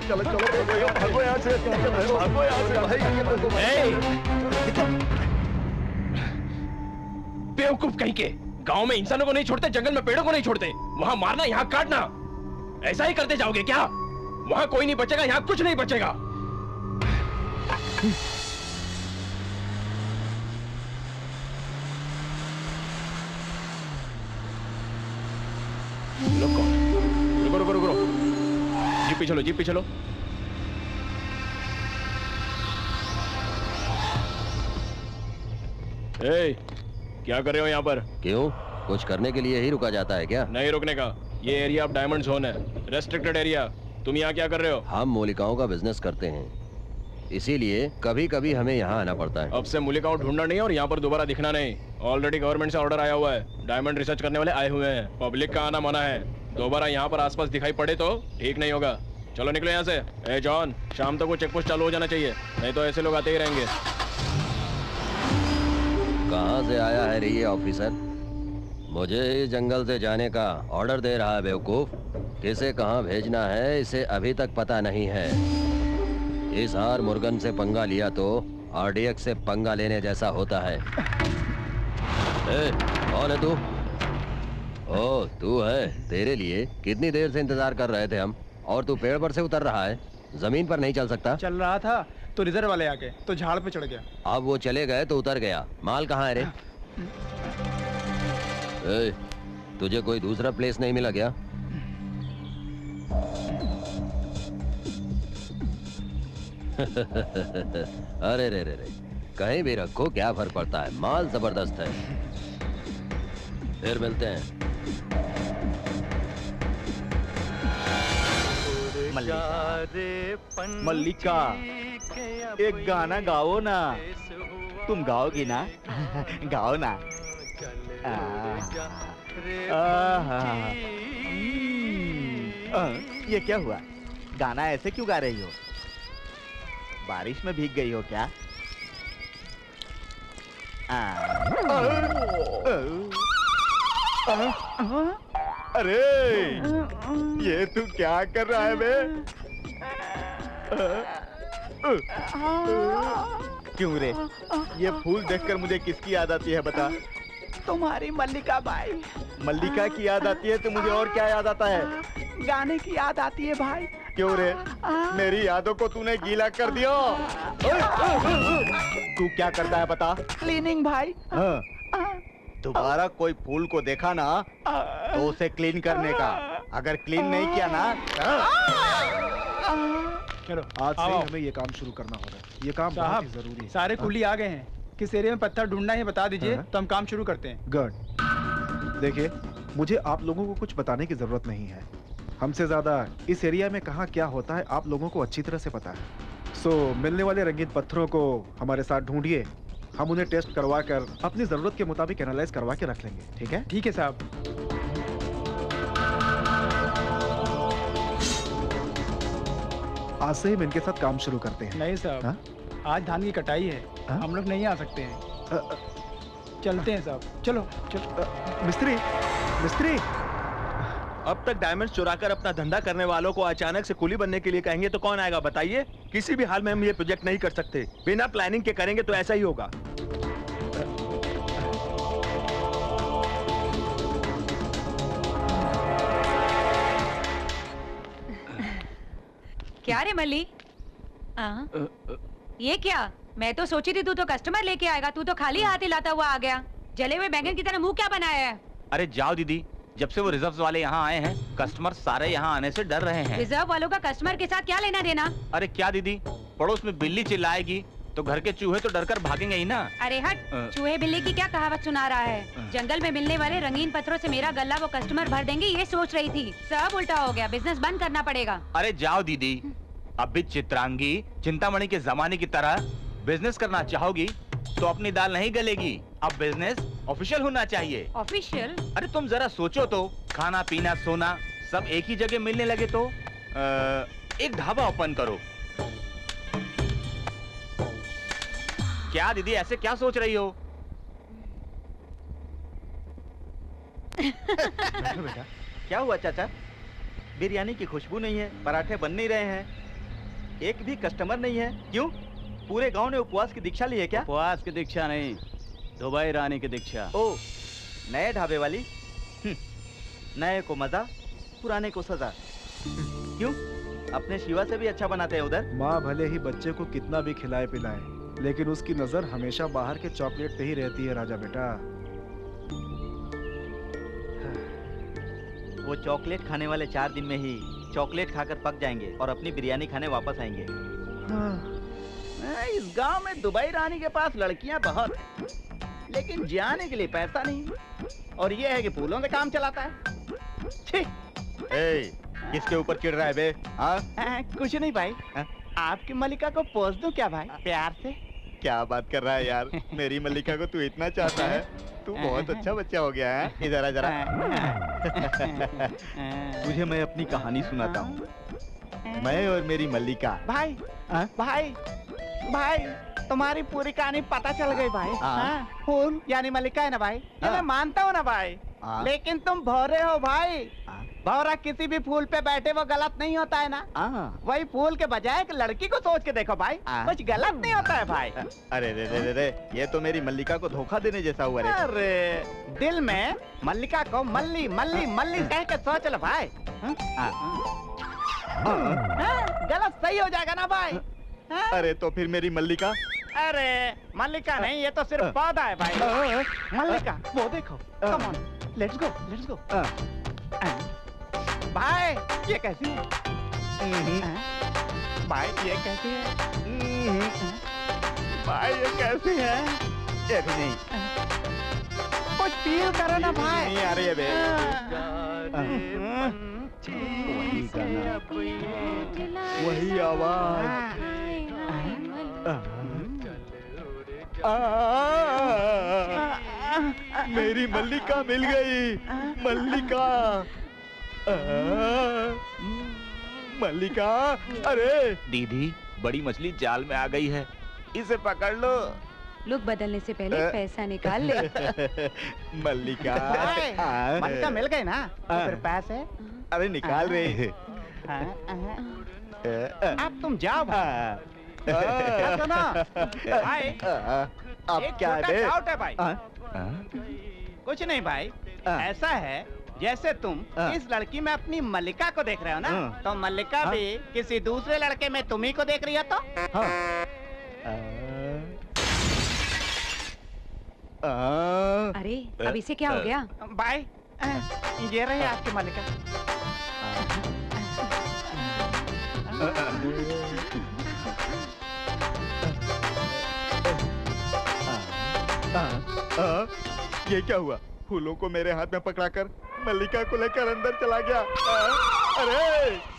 चलो चलो भागो यहाँ से, भागो यहाँ से भाई। बेवकूफ कहीं के, गांव में इंसानों को नहीं छोड़ते, जंगल में पेड़ों को नहीं छोड़ते, वहां मारना यहाँ काटना, ऐसा ही करते जाओगे क्या? वहां कोई नहीं बचेगा, यहाँ कुछ नहीं बचेगा। रुको रुको रुको रुको, जीप पे चलो, जीप पे चलो। ए, क्या कर रहे हो यहाँ पर? क्यों, कुछ करने के लिए ही रुका जाता है क्या? नहीं रुकने का, ये एरिया अब डायमंड जोन है, रेस्ट्रिक्टेड एरिया। तुम यहाँ क्या कर रहे हो? हम मूलिकाओं का बिजनेस करते हैं, इसीलिए कभी कभी हमें यहाँ आना पड़ता है। अब से मूलिकाओं ढूंढना नहीं और यहाँ पर दोबारा दिखना नहीं। ऑलरेडी गवर्नमेंट से ऑर्डर आया हुआ है, डायमंड रिसर्च करने वाले आए हुए हैं, पब्लिक का आना मना है। दोबारा यहाँ पर आसपास दिखाई पड़े तो ठीक नहीं होगा। चलो निकलो यहाँ से। ए जॉन, शाम तक वो चेक पोस्ट चालू हो जाना चाहिए, नहीं तो ऐसे लोग आते ही रहेंगे। कहाँ से आया है रे ये ऑफिसर? मुझे इस जंगल से जाने का ऑर्डर दे रहा है बेवकूफ। किसे कहाँ भेजना है इसे अभी तक पता नहीं है। इस हार मुर्गन से पंगा लिया तो आरडीएक्स से पंगा लेने जैसा होता है। ए, कौन है तू? ओ, तू है। तेरे लिए कितनी देर से इंतजार कर रहे थे हम, और तू पेड़ पर से उतर रहा है, जमीन पर नहीं चल सकता? चल रहा था तो रिजर्व वाले आके तो झाड़ पे चढ़ गया। अब वो चले गए तो उतर गया। माल कहाँ है रे? ए, तुझे कोई दूसरा प्लेस नहीं मिला क्या? अरे रे रे रे, कहीं भी रखो क्या फर्क पड़ता है, माल जबरदस्त है। फिर मिलते हैं। मल्लिका, एक गाना गाओ ना। तुम गाओगी ना? गाओ ना। ये क्या हुआ? गाना ऐसे क्यों गा रही हो? बारिश में भीग गई हो क्या? अरे ये तू क्या कर रहा है बे? क्यों रे? ये फूल देखकर मुझे किसकी याद आती है बता? तुम्हारी मल्लिका बाई। मल्लिका की याद आती है तो मुझे और क्या याद आता है? गाने की याद आती है भाई। क्यों रे? मेरी यादों को तूने गीला कर दिया। तू क्या करता है बता? क्लीनिंग भाई। हाँ। दोबारा कोई फूल को देखा ना तो उसे क्लीन करने का, अगर क्लीन नहीं किया ना। चलो आज से हमें ये काम शुरू करना होगा। ये काम बहुत ही जरूरी है। सारे कुली आ गए हैं, किस एरिया में पत्थर ढूंढना है बता दीजिए तो हम काम शुरू करते हैं। गुड। देखिए, मुझे आप लोगों को कुछ बताने की जरूरत नहीं है। हमसे ज्यादा इस एरिया में कहाँ क्या होता है आप लोगों को अच्छी तरह से पता है। सो मिलने वाले रंगीन पत्थरों को हमारे साथ ढूंढिए, हम उन्हें टेस्ट करवा कर अपनी जरूरत के मुताबिक एनालाइज करवा के रख लेंगे। ठीक है? ठीक है साहब। आज से हम इनके साथ काम शुरू करते हैं। नहीं साहब, आज धान की कटाई है, हम लोग नहीं आ सकते हैं। चलते हैं साहब, चलो चलो। मिस्त्री, मिस्त्री। अब तक डायमंड चुराकर अपना धंधा करने वालों को अचानक से कुली बनने के लिए कहेंगे तो कौन आएगा बताइए? किसी भी हाल में हम ये प्रोजेक्ट नहीं कर सकते। बिना प्लानिंग के करेंगे तो ऐसा ही होगा। क्या रे मल्ली? ये क्या? मैं तो सोची थी तू तो कस्टमर लेके आएगा, तू तो खाली हाथ ही लाता हुआ आ गया। जले हुए बैंगन की तरह मुंह क्या बनाया है? अरे जाओ दीदी, जब से वो रिजर्व वाले यहाँ आए हैं कस्टमर सारे यहाँ आने से डर रहे हैं। रिजर्व वालों का कस्टमर के साथ क्या लेना देना? अरे क्या दीदी, पड़ोस में बिल्ली चिल्लाएगी तो घर के चूहे तो डरकर भागेंगे ही ना। अरे हट, चूहे बिल्ली की क्या कहावत सुना रहा है। जंगल में मिलने वाले रंगीन पत्थरों से मेरा गल्ला वो कस्टमर भर देंगे ये सोच रही थी। सब उल्टा हो गया, बिजनेस बंद करना पड़ेगा। अरे जाओ दीदी, अब भी चित्रांगी चिंतामणि के जमाने की तरह बिजनेस करना चाहोगी तो अपनी दाल नहीं गलेगी। अब बिजनेस ऑफिशियल होना चाहिए। ऑफिशियल? अरे तुम जरा सोचो तो, खाना पीना सोना सब एक ही जगह मिलने लगे तो एक ढाबा ओपन करो। क्या दीदी ऐसे क्या सोच रही हो? बेटा क्या हुआ चाचा? बिरयानी की खुशबू नहीं है, पराठे बन नहीं रहे हैं, एक भी कस्टमर नहीं है। क्यों? पूरे गांव ने उपवास की दीक्षा ली है क्या? उपवास की दीक्षा नहीं, दुबई रानी की दीक्षा। ओ, नए ढाबे वाली? नए को मजा, पुराने को सजा। क्यों? अपने शिवा से भी अच्छा बनाते हैं उधर। माँ भले ही बच्चे को कितना भी खिलाए पिलाए, लेकिन उसकी नजर हमेशा बाहर के चॉकलेट पे ही रहती है राजा बेटा। वो चॉकलेट खाने वाले 4 दिन में ही चॉकलेट खाकर पक जाएंगे और अपनी बिरयानी खाने वापस आएंगे। इस गांव में दुबई रानी के पास लड़कियां बहुत हैं, लेकिन जाने के लिए पैसा नहीं, और ये है कि फूलों से काम चलाता है। किसके ऊपर चिढ़ रहा है बे? कुछ नहीं भाई। आपकी मलिका को पोस दूं क्या भाई, प्यार से? क्या बात कर रहा है यार, मेरी मल्लिका को तू इतना चाहता है? तू बहुत अच्छा बच्चा हो गया है। इधर आ जरा। तुझे मैं अपनी कहानी सुनाता हूँ, मैं और मेरी मल्लिका। भाई भाई भाई, तुम्हारी पूरी कहानी पता चल गई भाई। फूल यानी मल्लिका है ना भाई, ये मैं मानता हूँ ना भाई, लेकिन तुम भौरे हो भाई। भौरा किसी भी फूल पे बैठे वो गलत नहीं होता है ना। वही फूल के बजाय एक लड़की को सोच के देखो भाई, कुछ गलत नहीं होता है भाई। अरे रे रे रे रे, ये तो मेरी मल्लिका को धोखा देने जैसा हुआ रे। अरे दिल में मल्लिका को मल्ली मल्ली मल्ली कह के सोच लो भाई। गलत सही हो जाएगा ना भाई। अरे तो फिर मेरी मल्लिका? अरे मल्लिका नहीं, ये तो सिर्फ पौधा है भाई। मल्लिका वो देखो, come on, let's go let's go. भाई ये कैसी है? भाई ये कैसी है? भाई ये कैसी है? ये भी नहीं। कुछ फील करो ना भाई। नहीं आ रही है बे। वही गाना, वही आवाज। मेरी मल्लिका मिल गई। मल्लिका, मल्लिका। अरे दीदी, बड़ी मछली जाल में आ गई है, इसे पकड़ लो। लुक बदलने से पहले पैसा निकाल ले। मल्लिका। मल्लिका मिल गई ना, तो फिर पैसे? अरे निकाल रहे। अब तुम जाओ भाई। भाई अब क्या है? डाउट है भाई। कुछ नहीं भाई, ऐसा है जैसे तुम इस लड़की में अपनी मल्लिका को देख रहे हो ना, तो मल्लिका भी किसी दूसरे लड़के में तुम्ही को देख रही है तो? अरे अब इसे क्या हो गया? भाई ये रही आपकी मल्लिका। ये क्या हुआ? फूलों को मेरे हाथ में पकड़ाकर मल्लिका को लेकर अंदर चला गया। अरे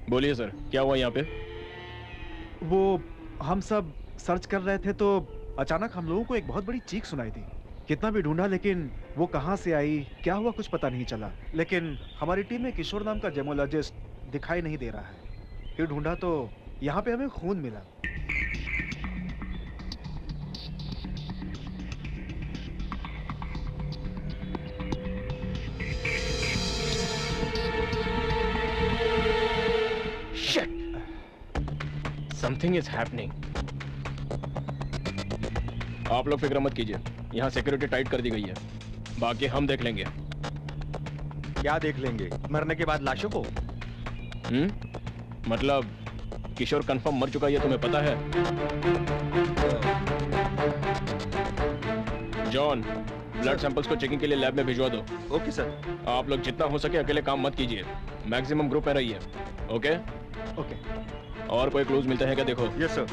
बोलिए सर, क्या हुआ यहाँ पे? वो हम सब सर्च कर रहे थे तो अचानक हम लोगों को एक बहुत बड़ी चीख सुनाई दी। कितना भी ढूंढा लेकिन वो कहाँ से आई, क्या हुआ, कुछ पता नहीं चला। लेकिन हमारी टीम में किशोर नाम का जेमोलॉजिस्ट दिखाई नहीं दे रहा है। फिर ढूंढा तो यहाँ पे हमें खून मिला। Shit! Something is happening. आप लोग फिक्र मत कीजिए, यहाँ सिक्योरिटी टाइट कर दी गई है, बाकी हम देख लेंगे। क्या देख लेंगे? मरने के बाद लाशों को? मतलब किशोर कंफर्म मर चुका है, ये तुम्हें पता है? जॉन, ब्लड सैंपल्स को चेकिंग के लिए लैब में भिजवा दो। Okay sir. आप लोग जितना हो सके अकेले काम मत कीजिए, मैक्सिमम ग्रुप में रहिए। ओके? ओके। और कोई क्लूज मिलते हैं क्या देखो। Yes sir.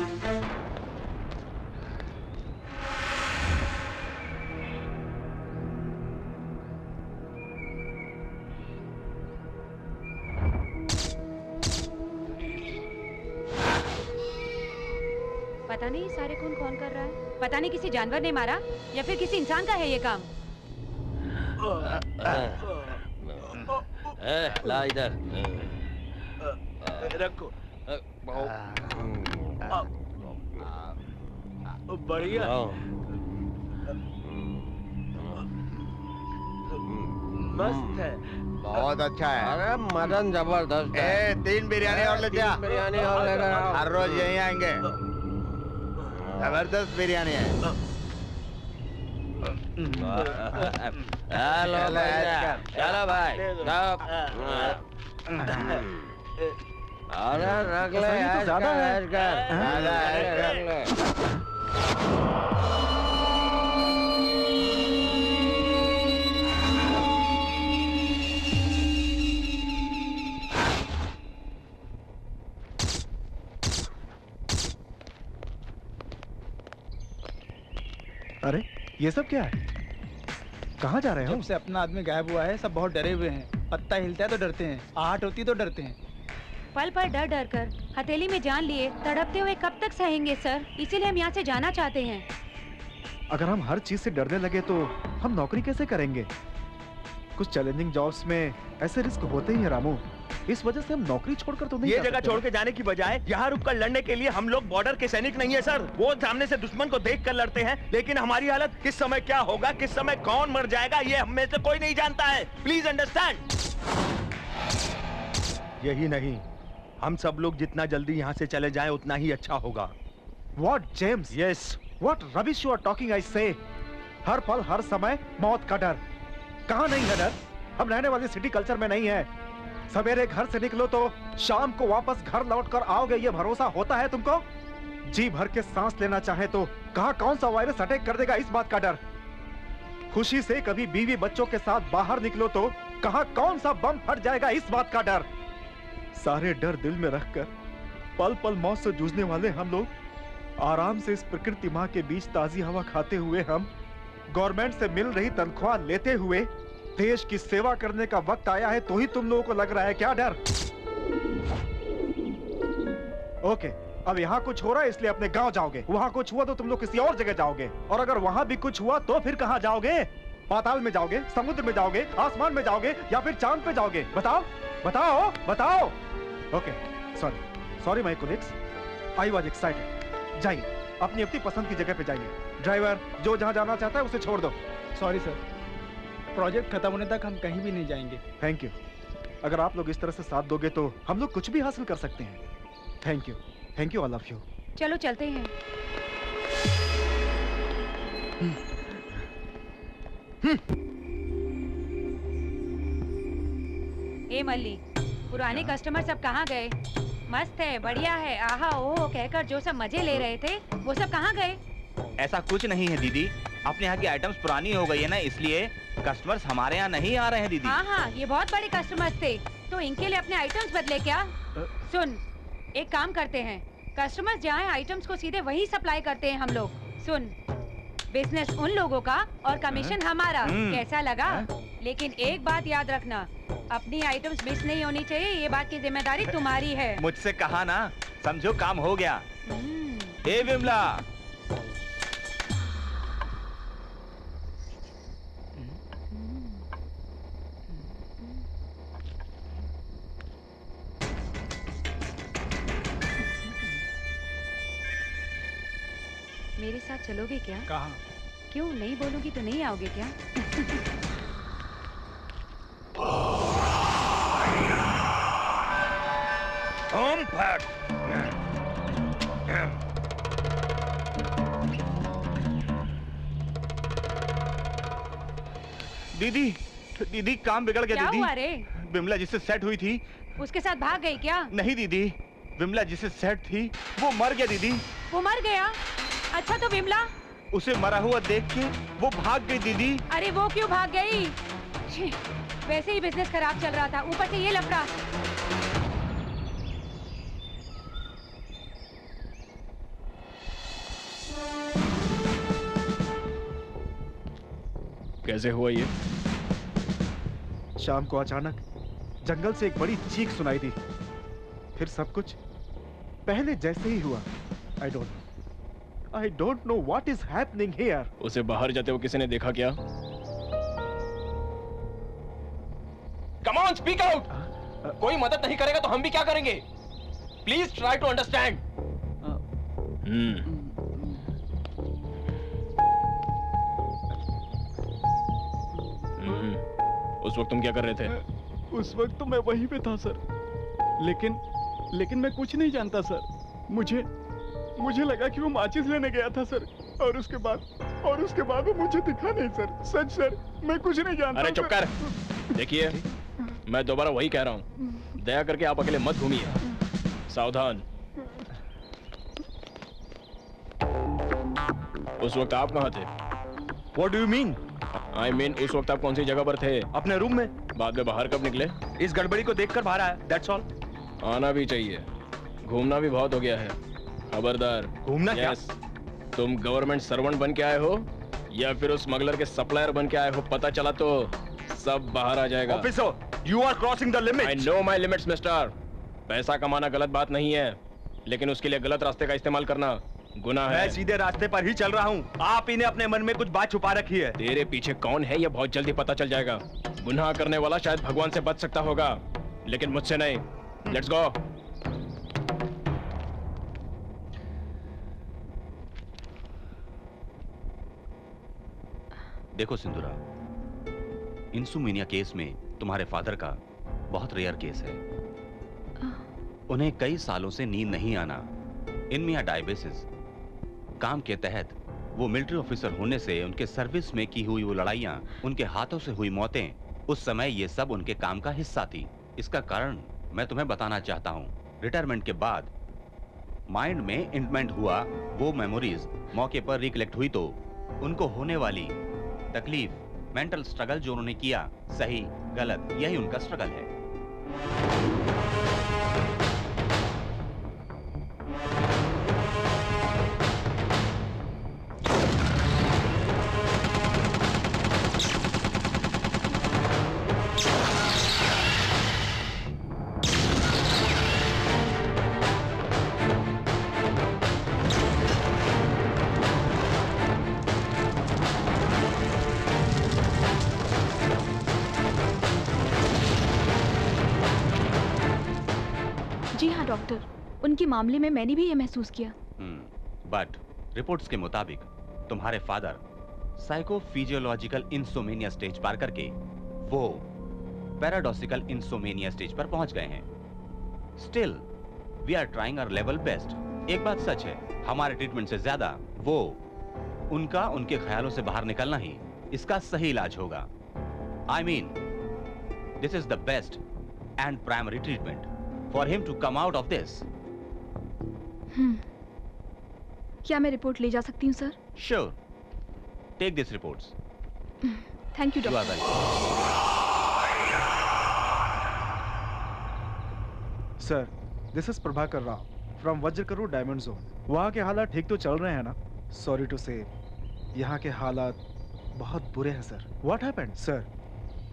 पता नहीं सारे खून कौन कर रहा है। पता नहीं किसी जानवर ने मारा या फिर किसी इंसान का है ये काम। ला इधर। रखो। बढ़िया। मस्त है। बहुत अच्छा है। अरे मटन जबरदस्त है। 3 बिरयानी और ले जा। बिरयानी और लेकर आओ। हर रोज यहीं आएंगे। जबरदस्त बिरयानी है। हेलो भैया, चलो भाई। अरे रख ले, तो ज्यादा है। रख ले। अरे ये सब क्या है? कहाँ जा रहे हो? जब से अपना आदमी गायब हुआ है सब बहुत डरे हुए हैं। पत्ता हिलता है तो डरते हैं, आहट होती तो डरते हैं। पल पल डर डर कर हथेली में जान लिए तड़पते हुए कब तक सहेंगे सर? इसीलिए हम यहाँ से जाना चाहते हैं। अगर हम हर चीज से डरने लगे तो हम नौकरी कैसे करेंगे? कुछ चैलेंजिंग जॉब्स में ऐसे रिस्क होते ही है रामू। इस वजह से हम नौकरी छोड़कर तो नहीं ये जा जगह सकते। छोड़ के जाने की बजाय यहाँ रुककर लड़ने के लिए हम लोग बॉर्डर के सैनिक नहीं है सर। वो सामने से दुश्मन को देख कर लड़ते हैं, लेकिन हमारी हालत किस समय क्या होगा, किस समय कौन मर जाएगा, ये हम में से कोई नहीं जानता है। Please understand. यही नहीं, हम सब लोग जितना जल्दी यहाँ से चले जाएं उतना ही अच्छा होगा। What James? Yes. What rubbish you are talking, I say? हर पल हर समय मौत का डर। कहाँ नहीं है डर? हम रहने वाली सिटी कल्चर में नहीं है। सवेरे घर से निकलो तो शाम को वापस घर लौटकर आओगे, ये भरोसा होता है तुमको? जी भर के सांस लेना चाहे तो कहाँ कौन सा वायरस अटैक कर देगा, इस बात का डर। खुशी से कभी बीवी बच्चों के साथ बाहर निकलो तो कहाँ कौन सा बम फट जाएगा, इस बात का डर। सारे डर दिल में रखकर पल पल मौत से जूझने वाले हम लोग आराम से इस प्रकृति माँ के बीच ताजी हवा खाते हुए, हम गवर्नमेंट से मिल रही तनख्वाह लेते हुए देश की सेवा करने का वक्त आया है, तो ही तुम लोगों को लग रहा है क्या डर? ओके, अब यहाँ कुछ हो रहा है इसलिए अपने गांव जाओगे, वहाँ कुछ हुआ तो तुम लोग किसी और जगह जाओगे, और अगर वहाँ भी कुछ हुआ तो फिर कहाँ जाओगे? पाताल में जाओगे, समुद्र में जाओगे, आसमान में जाओगे या फिर चांद पे जाओगे? बताओ बताओ बताओ। Okay, sorry my colleagues, I was excited. जाइए अपनी अपनी पसंद की जगह पे जाइए। ड्राइवर जो जहाँ जाना चाहता है उसे छोड़ दो। सॉरी सर, प्रोजेक्ट खत्म होने तक हम कहीं भी नहीं जाएंगे। Thank you. अगर आप लोग इस तरह से साथ दोगे तो हम लोग कुछ भी हासिल कर सकते हैं। Thank you all of you. चलो चलते हैं। ए मल्ली, पुराने कस्टमर सब कहाँ गए? मस्त है, बढ़िया है, आहा ओह कहकर जो सब मजे ले रहे थे वो सब कहाँ गए? ऐसा कुछ नहीं है दीदी, अपने यहाँ की आइटम्स पुरानी हो गई है ना, इसलिए कस्टमर्स हमारे यहाँ नहीं आ रहे हैं दीदी। हाँ, ये बहुत बड़े कस्टमर्स थे, तो इनके लिए अपने आइटम्स बदले क्या? सुन, एक काम करते हैं, कस्टमर्स जहाँ हैं आइटम्स को सीधे वही सप्लाई करते हैं हम लोग। सुन, बिजनेस उन लोगों का और कमीशन हमारा, कैसा लगा? लेकिन एक बात याद रखना, अपनी आइटम्स मिस नहीं होनी चाहिए, ये बात की जिम्मेदारी तुम्हारी है। मुझसे कहा ना, समझो काम हो गया। ए विमला, मेरे साथ चलोगे क्या? कहाँ? क्यों नहीं बोलूंगी तो नहीं आओगे क्या? ओम फट। दीदी दीदी काम बिगड़ गया। क्या दीदी हुआ रे? विमला जिससे सेट हुई थी उसके साथ भाग गई क्या? नहीं दीदी, विमला जिससे सेट थी वो मर गया दीदी। वो मर गया? अच्छा तो विमला? उसे मरा हुआ देख के वो भाग गई दीदी। अरे वो क्यों भाग गई? छी, वैसे ही बिजनेस खराब चल रहा था, ऊपर से ये लफड़ा। कैसे हुआ ये? शाम को अचानक जंगल से एक बड़ी चीख सुनाई दी, फिर सब कुछ पहले जैसे ही हुआ। I don't know what is happening here. उसे बाहर जाते हुए किसी ने देखा क्या? Come on, speak out! कोई मदद नहीं करेगा तो हम भी क्या करेंगे? Please try to understand. उस वक्त तुम क्या कर रहे थे? उस वक्त तो मैं वहीं पे था सर, लेकिन मैं कुछ नहीं जानता सर। मुझे लगा कि वो माचिस लेने गया था सर, और उसके बाद वो मुझे दिखा नहीं सर। सच सर, मैं कुछ नहीं जानता। अरे चुप कर। देखिए, मैं दोबारा वही कह रहा हूँ, दया करके आप अकेले मत घूमिए, सावधान। उस वक्त आप कहाँ थे? What do you mean? I mean, उस वक्त आप कौन सी जगह पर थे? अपने रूम में। बाद में बाहर कब निकले? इस गड़बड़ी को देखकर बाहर आया, that's all। आना भी चाहिए, घूमना भी बहुत हो गया है। खबरदार। घूमना क्या? तुम गवर्नमेंट सर्वेंट बन के आए हो या फिर उस स्मगलर के सप्लायर बन के आए हो, पता चला तो सब बाहर आ जाएगा। Officer, you are crossing the limits। I know my limits, mister. पैसा कमाना गलत बात नहीं है, लेकिन उसके लिए गलत रास्ते का इस्तेमाल करना गुनाह है। मैं सीधे रास्ते पर ही चल रहा हूँ, आप इन्हें अपने मन में कुछ बात छुपा रखी है। तेरे पीछे कौन है ये बहुत जल्दी पता चल जाएगा। गुनाह करने वाला शायद भगवान से बच सकता होगा, लेकिन मुझसे नहीं। Let's go. देखो सिंधुरा, इंसुमिनिया केस में तुम्हारे फादर का बहुत रेयर केस है। उन्हें कई सालों से नींद नहीं आना, इनमिया डायबिटिस। काम के तहत वो मिलिट्री ऑफिसर होने से उनके सर्विस में की हुई वो लड़ाइयां, उनके हाथों से हुई मौतें, उस समय ये सब उनके काम का हिस्सा थी। इसका कारण मैं तुम्हें बताना चाहता हूँ। रिटायरमेंट के बाद माइंड में इंप्लांट हुआ वो मेमोरीज मौके पर रिकलेक्ट हुई तो उनको होने वाली तकलीफ, मेंटल स्ट्रगल जो उन्होंने किया, सही गलत, यही उनका स्ट्रगल है। डॉक्टर, उनके मामले में मैंने भी ये महसूस किया। बट रिपोर्ट्स के मुताबिक तुम्हारे फादर साइकोफिजियोलॉजिकल इंसोमेनिया स्टेज पार करके वो पैराडॉक्सिकल इंसोमेनिया स्टेज पर पहुंच गए हैं। Still we are trying our level best. एक बात सच है, हमारे ट्रीटमेंट से ज्यादा वो उनका उनके ख्यालों से बाहर निकलना ही इसका सही इलाज होगा। I mean this is the best and primary treatment for him to come out of this. क्या मैं रिपोर्ट ले जा सकती हूँ sir? Sure. Take these reports. Thank you, doctor. You are welcome. Sir, this is Prabhakar Rao from Vajrakuru Diamond Zone. वहाँ के हालात ठीक तो चल रहे हैं ना? Sorry to say, यहाँ के हालात बहुत बुरे हैं सर। What happened, sir?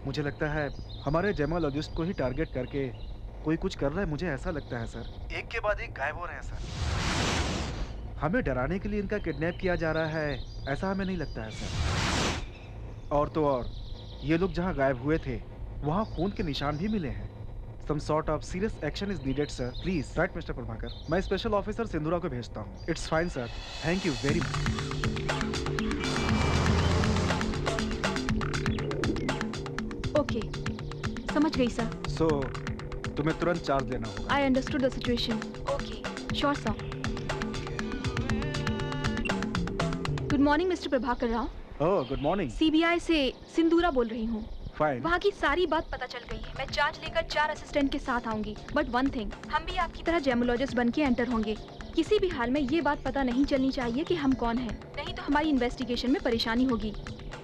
मुझे लगता है हमारे जेमोलॉजिस्ट को ही टारगेट करके कोई कुछ कर रहा है, मुझे ऐसा लगता है सर। एक के बाद एक गायब हो रहे हैं सर। हमें डराने के लिए इनका किडनैप किया जा रहा है, ऐसा हमें नहीं लगता है सर। और तो और ये लोग जहाँ गायब हुए थे वहाँ खून के निशान भी मिले हैं। Some sort of serious action is needed, sir. Please. Right, Mr. Prabhakar. मैं स्पेशल ऑफिसर सिंधुरा को भेजता हूँ. It's fine, sir. Thank you very much. Okay. समझ गई सर. So, तुम्हें तुरंत चार्ज लेना होगा. I understood the situation. Okay. Sure, sir. Good morning, Mr. Prabhakar Rao. Oh, good morning. CBI से सिंधुरा बोल रही हूँ. Fine. वहाँ की सारी बात पता चल गई है. मैं चार्ज लेकर 4 असिस्टेंट के साथ आऊंगी. But one thing, हम भी आपकी तरह जेमोलॉजिस्ट बन के एंटर होंगे. किसी भी हाल में ये बात पता नहीं चलनी चाहिए कि हम कौन हैं. नहीं तो हमारी इन्वेस्टिगेशन में परेशानी होगी.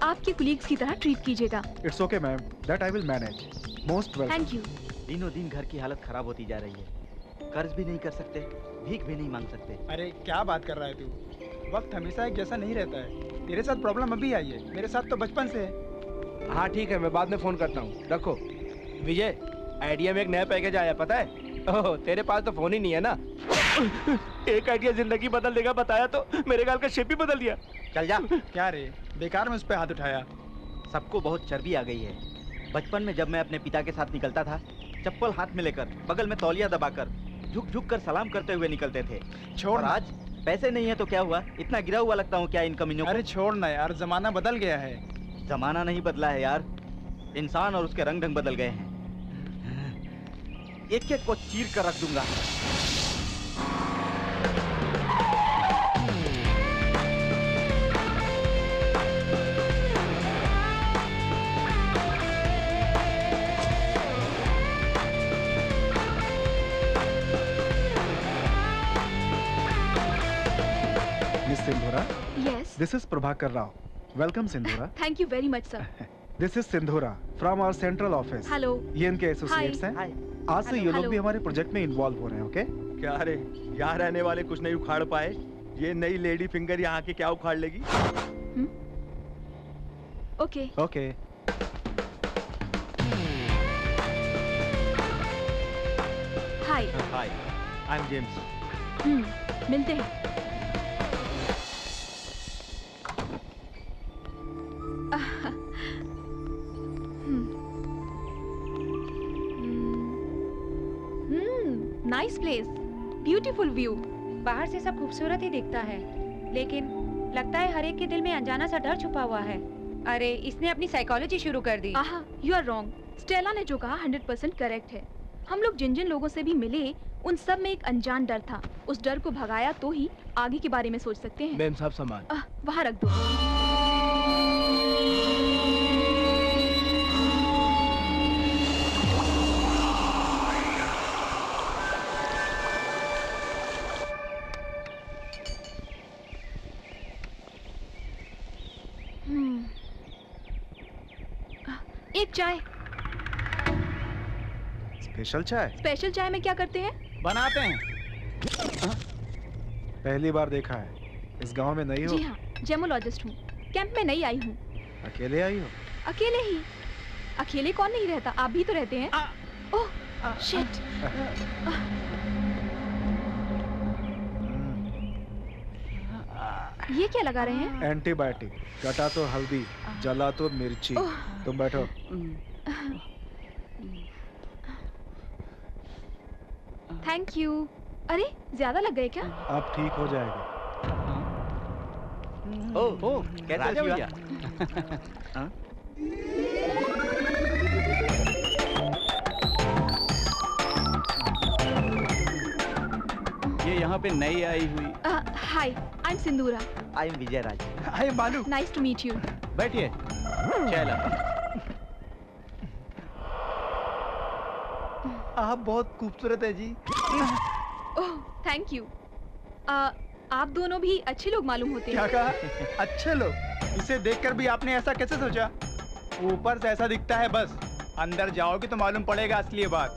आपके कुलीग्स की तरह ट्रीट कीजिएगा. It's okay, ma'am. That I will manage. Most welcome. Thank you. दिनों दिन घर की हालत खराब होती जा रही है. कर्ज भी नहीं कर सकते, भीख भी नहीं मांग सकते. अरे क्या बात कर रहा है तू? वक्त हमेशा एक जैसा नहीं रहता है. तेरे साथ प्रॉब्लम अभी आई है, मेरे साथ तो बचपन से है. हाँ ठीक है, मैं बाद में फोन करता हूँ. रखो. विजय, आइडिया में एक नया पैकेज आया, पता है? ओह, तेरे पास तो फोन ही नहीं है ना. एक आइडिया जिंदगी बदल देगा बताया तो मेरे गाल का शेप ही बदल दिया. चल जा. क्या रे, बेकार में उस पे हाथ उठाया. सबको बहुत चर्बी आ गई है. बचपन में जब मैं अपने पिता के साथ निकलता था, चप्पल हाथ में लेकर, बगल में तौलिया दबाकर, झुक झुक कर सलाम करते हुए निकलते थे. छोड़. आज पैसे नहीं है तो क्या हुआ? इतना गिरा हुआ लगता हूँ क्या इन कमीनों को? अरे छोड़ ना यार, जमाना बदल गया है. जमाना नहीं बदला है यार, इंसान और उसके रंग ढंग बदल गए हैं. एक एक को चीर कर रख दूंगा. Miss Sindhura? Yes. This is Prabhakar Rao. Welcome, Sindhura. Thank you very much, sir. This is Sindhura from our central office. Hello. ये इनके एसोसिएट्स हैं. आज से ये लोग भी हमारे प्रोजेक्ट में इन्वॉल्व हो रहे हैं, ओके? क्या रे, यहाँ रहने वाले कुछ नहीं उखाड़ पाए. ये नई लेडी फिंगर यहाँ के क्या उखाड़ लेगी? Okay. Okay. Hi. Hi. I'm James. मिलते हैं. Nice place, beautiful view. बाहर से सब खूबसूरत ही दिखता है, लेकिन लगता है हर एक के दिल में अनजाना सा डर छुपा हुआ है. अरे इसने अपनी साइकोलॉजी शुरू कर दी. आहा, यू आर रॉन्ग. स्टेला ने जो कहा 100% करेक्ट है. हम लोग जिन जिन लोगों से भी मिले, उन सब में एक अनजान डर था. उस डर को भगाया तो ही आगे के बारे में सोच सकते हैं. मैम साहब सामान वहाँ रख दो. एक चाय. स्पेशल चाय? स्पेशल चाय में क्या करते हैं? बनाते हैं. पहली बार देखा है. इस गांव में नई हो? जी हाँ, जेमोलॉजिस्ट हूँ. कैंप में नई आई हूँ. अकेले आई हो? अकेले ही. अकेले कौन नहीं रहता, आप भी तो रहते हैं. Oh shit. ये क्या लगा रहे हैं? एंटीबायोटिक. कटा तो हल्दी, जला तो मिर्ची. तुम बैठो. Thank you. अरे ज्यादा लग गए क्या? अब ठीक हो जाएगा. ओह, कैसे हो भैया? ये यहाँ पे नई आई हुई. Hi, I am Sindhura. I am Vijay Raj. I am Balu. Nice to meet you. बैठिए. चला. आप बहुत खूबसूरत है जी. Oh thank you. आप दोनों भी अच्छे लोग मालूम होते हैं. क्या कहा? अच्छे लोग? इसे देखकर भी आपने ऐसा कैसे सोचा? ऊपर से ऐसा दिखता है बस, अंदर जाओगे तो मालूम पड़ेगा असली बात.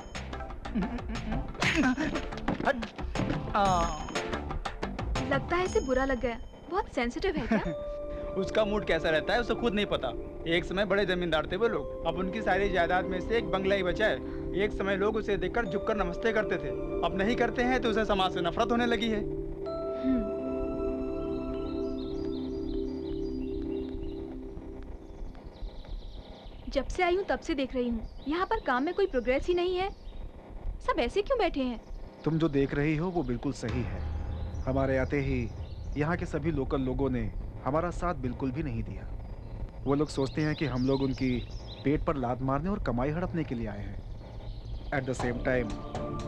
लगता है इसे बुरा लग गया. बहुत सेंसिटिव है क्या? उसका मूड कैसा रहता है उसे खुद नहीं पता. एक समय बड़े जमींदार थे वो लोग. अब उनकी सारी जायदाद में से एक बंगला ही बचा है. एक समय लोग उसे देखकर झुककर नमस्ते करते थे. अब नहीं करते हैं तो उसे समाज से नफरत होने लगी है. जब से आई हूँ तब से देख रही हूँ, यहाँ पर काम में कोई प्रोग्रेस ही नहीं है. सब ऐसे क्यों बैठे हैं? तुम जो देख रही हो वो बिल्कुल सही है। हमारे आते ही यहाँ के सभी लोकल लोगों ने हमारा साथ बिल्कुल भी नहीं दिया। वो लोग सोचते हैं कि हम लोग उनकी पेट पर लात मारने और कमाई हड़पने के लिए आए हैं। एट द सेम टाइम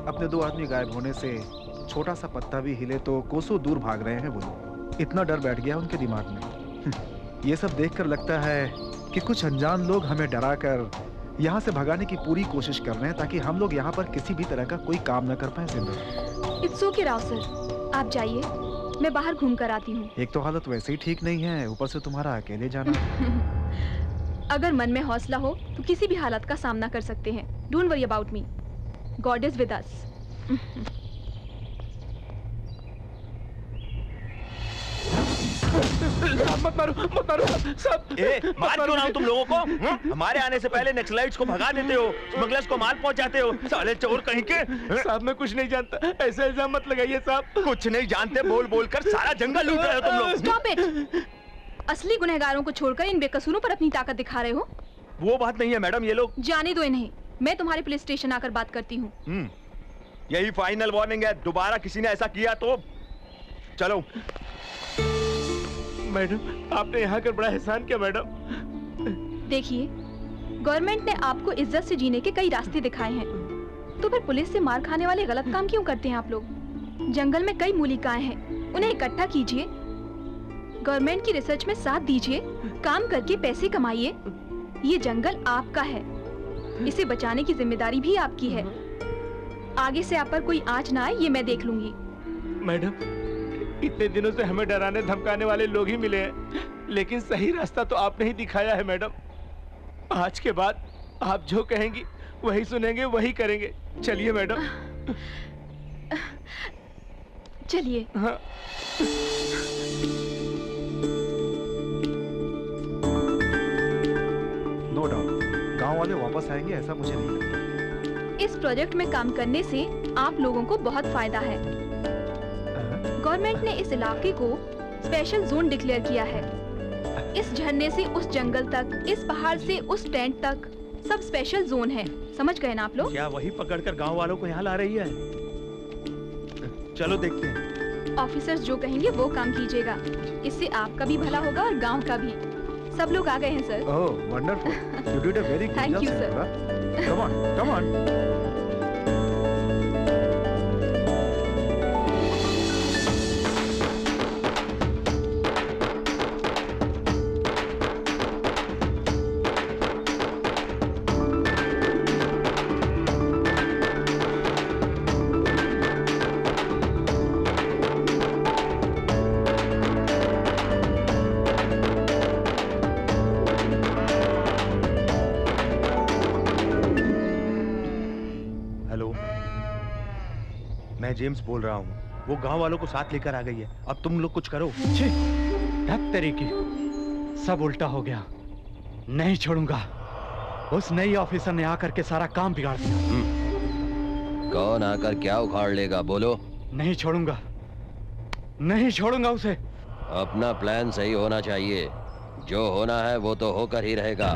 अपने 2 आदमी गायब होने से छोटा सा पत्ता भी हिले तो कोसों दूर भाग रहे हैं वो लोग। इतना डर बैठ गया उनके दिमाग में। ये सब देखकर लगता है कि कुछ अनजान लोग हमें डरा कर यहाँ से भगाने की पूरी कोशिश कर रहे हैं ताकि हम लोग यहाँ पर किसी भी तरह का कोई काम न कर पाए। सिंदूर, इट्स ओके राव सर, आप जाइए, मैं बाहर घूम कर आती हूँ। एक तो हालत वैसे ही ठीक नहीं है, ऊपर से तुम्हारा अकेले जाना। अगर मन में हौसला हो तो किसी भी हालत का सामना कर सकते हैं। Don't worry about me, God is with us. मत मारो सब। मार क्यों रहा हूँ तुम लोगों को? हमारे आने से पहले नक्सलाइट्स को भगा देते हो, स्मगलर्स को माल पहुंचाते हो, साले चोर कहीं के। साहब मैं कुछ नहीं जानता, ऐसे इल्जाम मत लगाइए साहब। कुछ नहीं जानते बोल बोल कर सारा जंगल लूट रहे हो तुम लोग। Stop it. असली गुनहगारों को छोड़कर इन बेकसूरों पर अपनी ताकत दिखा रहे हो। वो बात नहीं है मैडम, ये लोग। जाने दो इन्हें, मैं तुम्हारे पुलिस स्टेशन आकर बात करती हूँ। यही फाइनल वार्निंग है, दोबारा किसी ने ऐसा किया तो चलो। मैडम आपने यहाँ कर बड़ा एहसान किया मैडम। देखिए, गवर्नमेंट ने आपको इज्जत से जीने के कई रास्ते दिखाए हैं, तो फिर पुलिस से मार खाने वाले गलत काम क्यों करते हैं आप लोग? जंगल में कई मूलिकाएं हैं, उन्हें इकट्ठा कीजिए, गवर्नमेंट की रिसर्च में साथ दीजिए, काम करके पैसे कमाइए। ये जंगल आपका है, इसे बचाने की जिम्मेदारी भी आपकी है। आगे से आप पर कोई आंच ना आए, ये मैं देख लूंगी। मैडम इतने दिनों से हमें डराने धमकाने वाले लोग ही मिले हैं, लेकिन सही रास्ता तो आपने ही दिखाया है मैडम। आज के बाद आप जो कहेंगी वही सुनेंगे, वही करेंगे। चलिए मैडम। चलिए। हाँ। नो डाउट गांव वाले वापस आएंगे, ऐसा मुझे नहीं लगता। इस प्रोजेक्ट में काम करने से आप लोगों को बहुत फायदा है। गवर्नमेंट ने इस इलाके को स्पेशल जोन डिक्लेयर किया है। इस झरने से उस जंगल तक, इस पहाड़ से उस टेंट तक, सब स्पेशल जोन है। समझ गए ना आप लोग? क्या वही पकड़कर गांव वालों को यहाँ ला रही है? चलो देखते हैं। ऑफिसर्स जो कहेंगे वो काम कीजिएगा, इससे आपका भी भला होगा और गांव का भी। सब लोग आ गए हैं sir. Oh wonderful, you did a very good job. Thank you sir. Come on, come on. James बोल रहा हूँ, वो गांव वालों को साथ लेकर आ गई है। अब तुम लोग कुछ करो। धत तरीके, सब उल्टा हो गया। नहीं छोड़ूंगा। उस नई ऑफिसर ने आकर के सारा काम बिगाड़ दिया। कौन आकर क्या उखाड़ लेगा बोलो? नहीं छोड़ूंगा, नहीं छोड़ूंगा उसे। अपना प्लान सही होना चाहिए, जो होना है वो तो होकर ही रहेगा।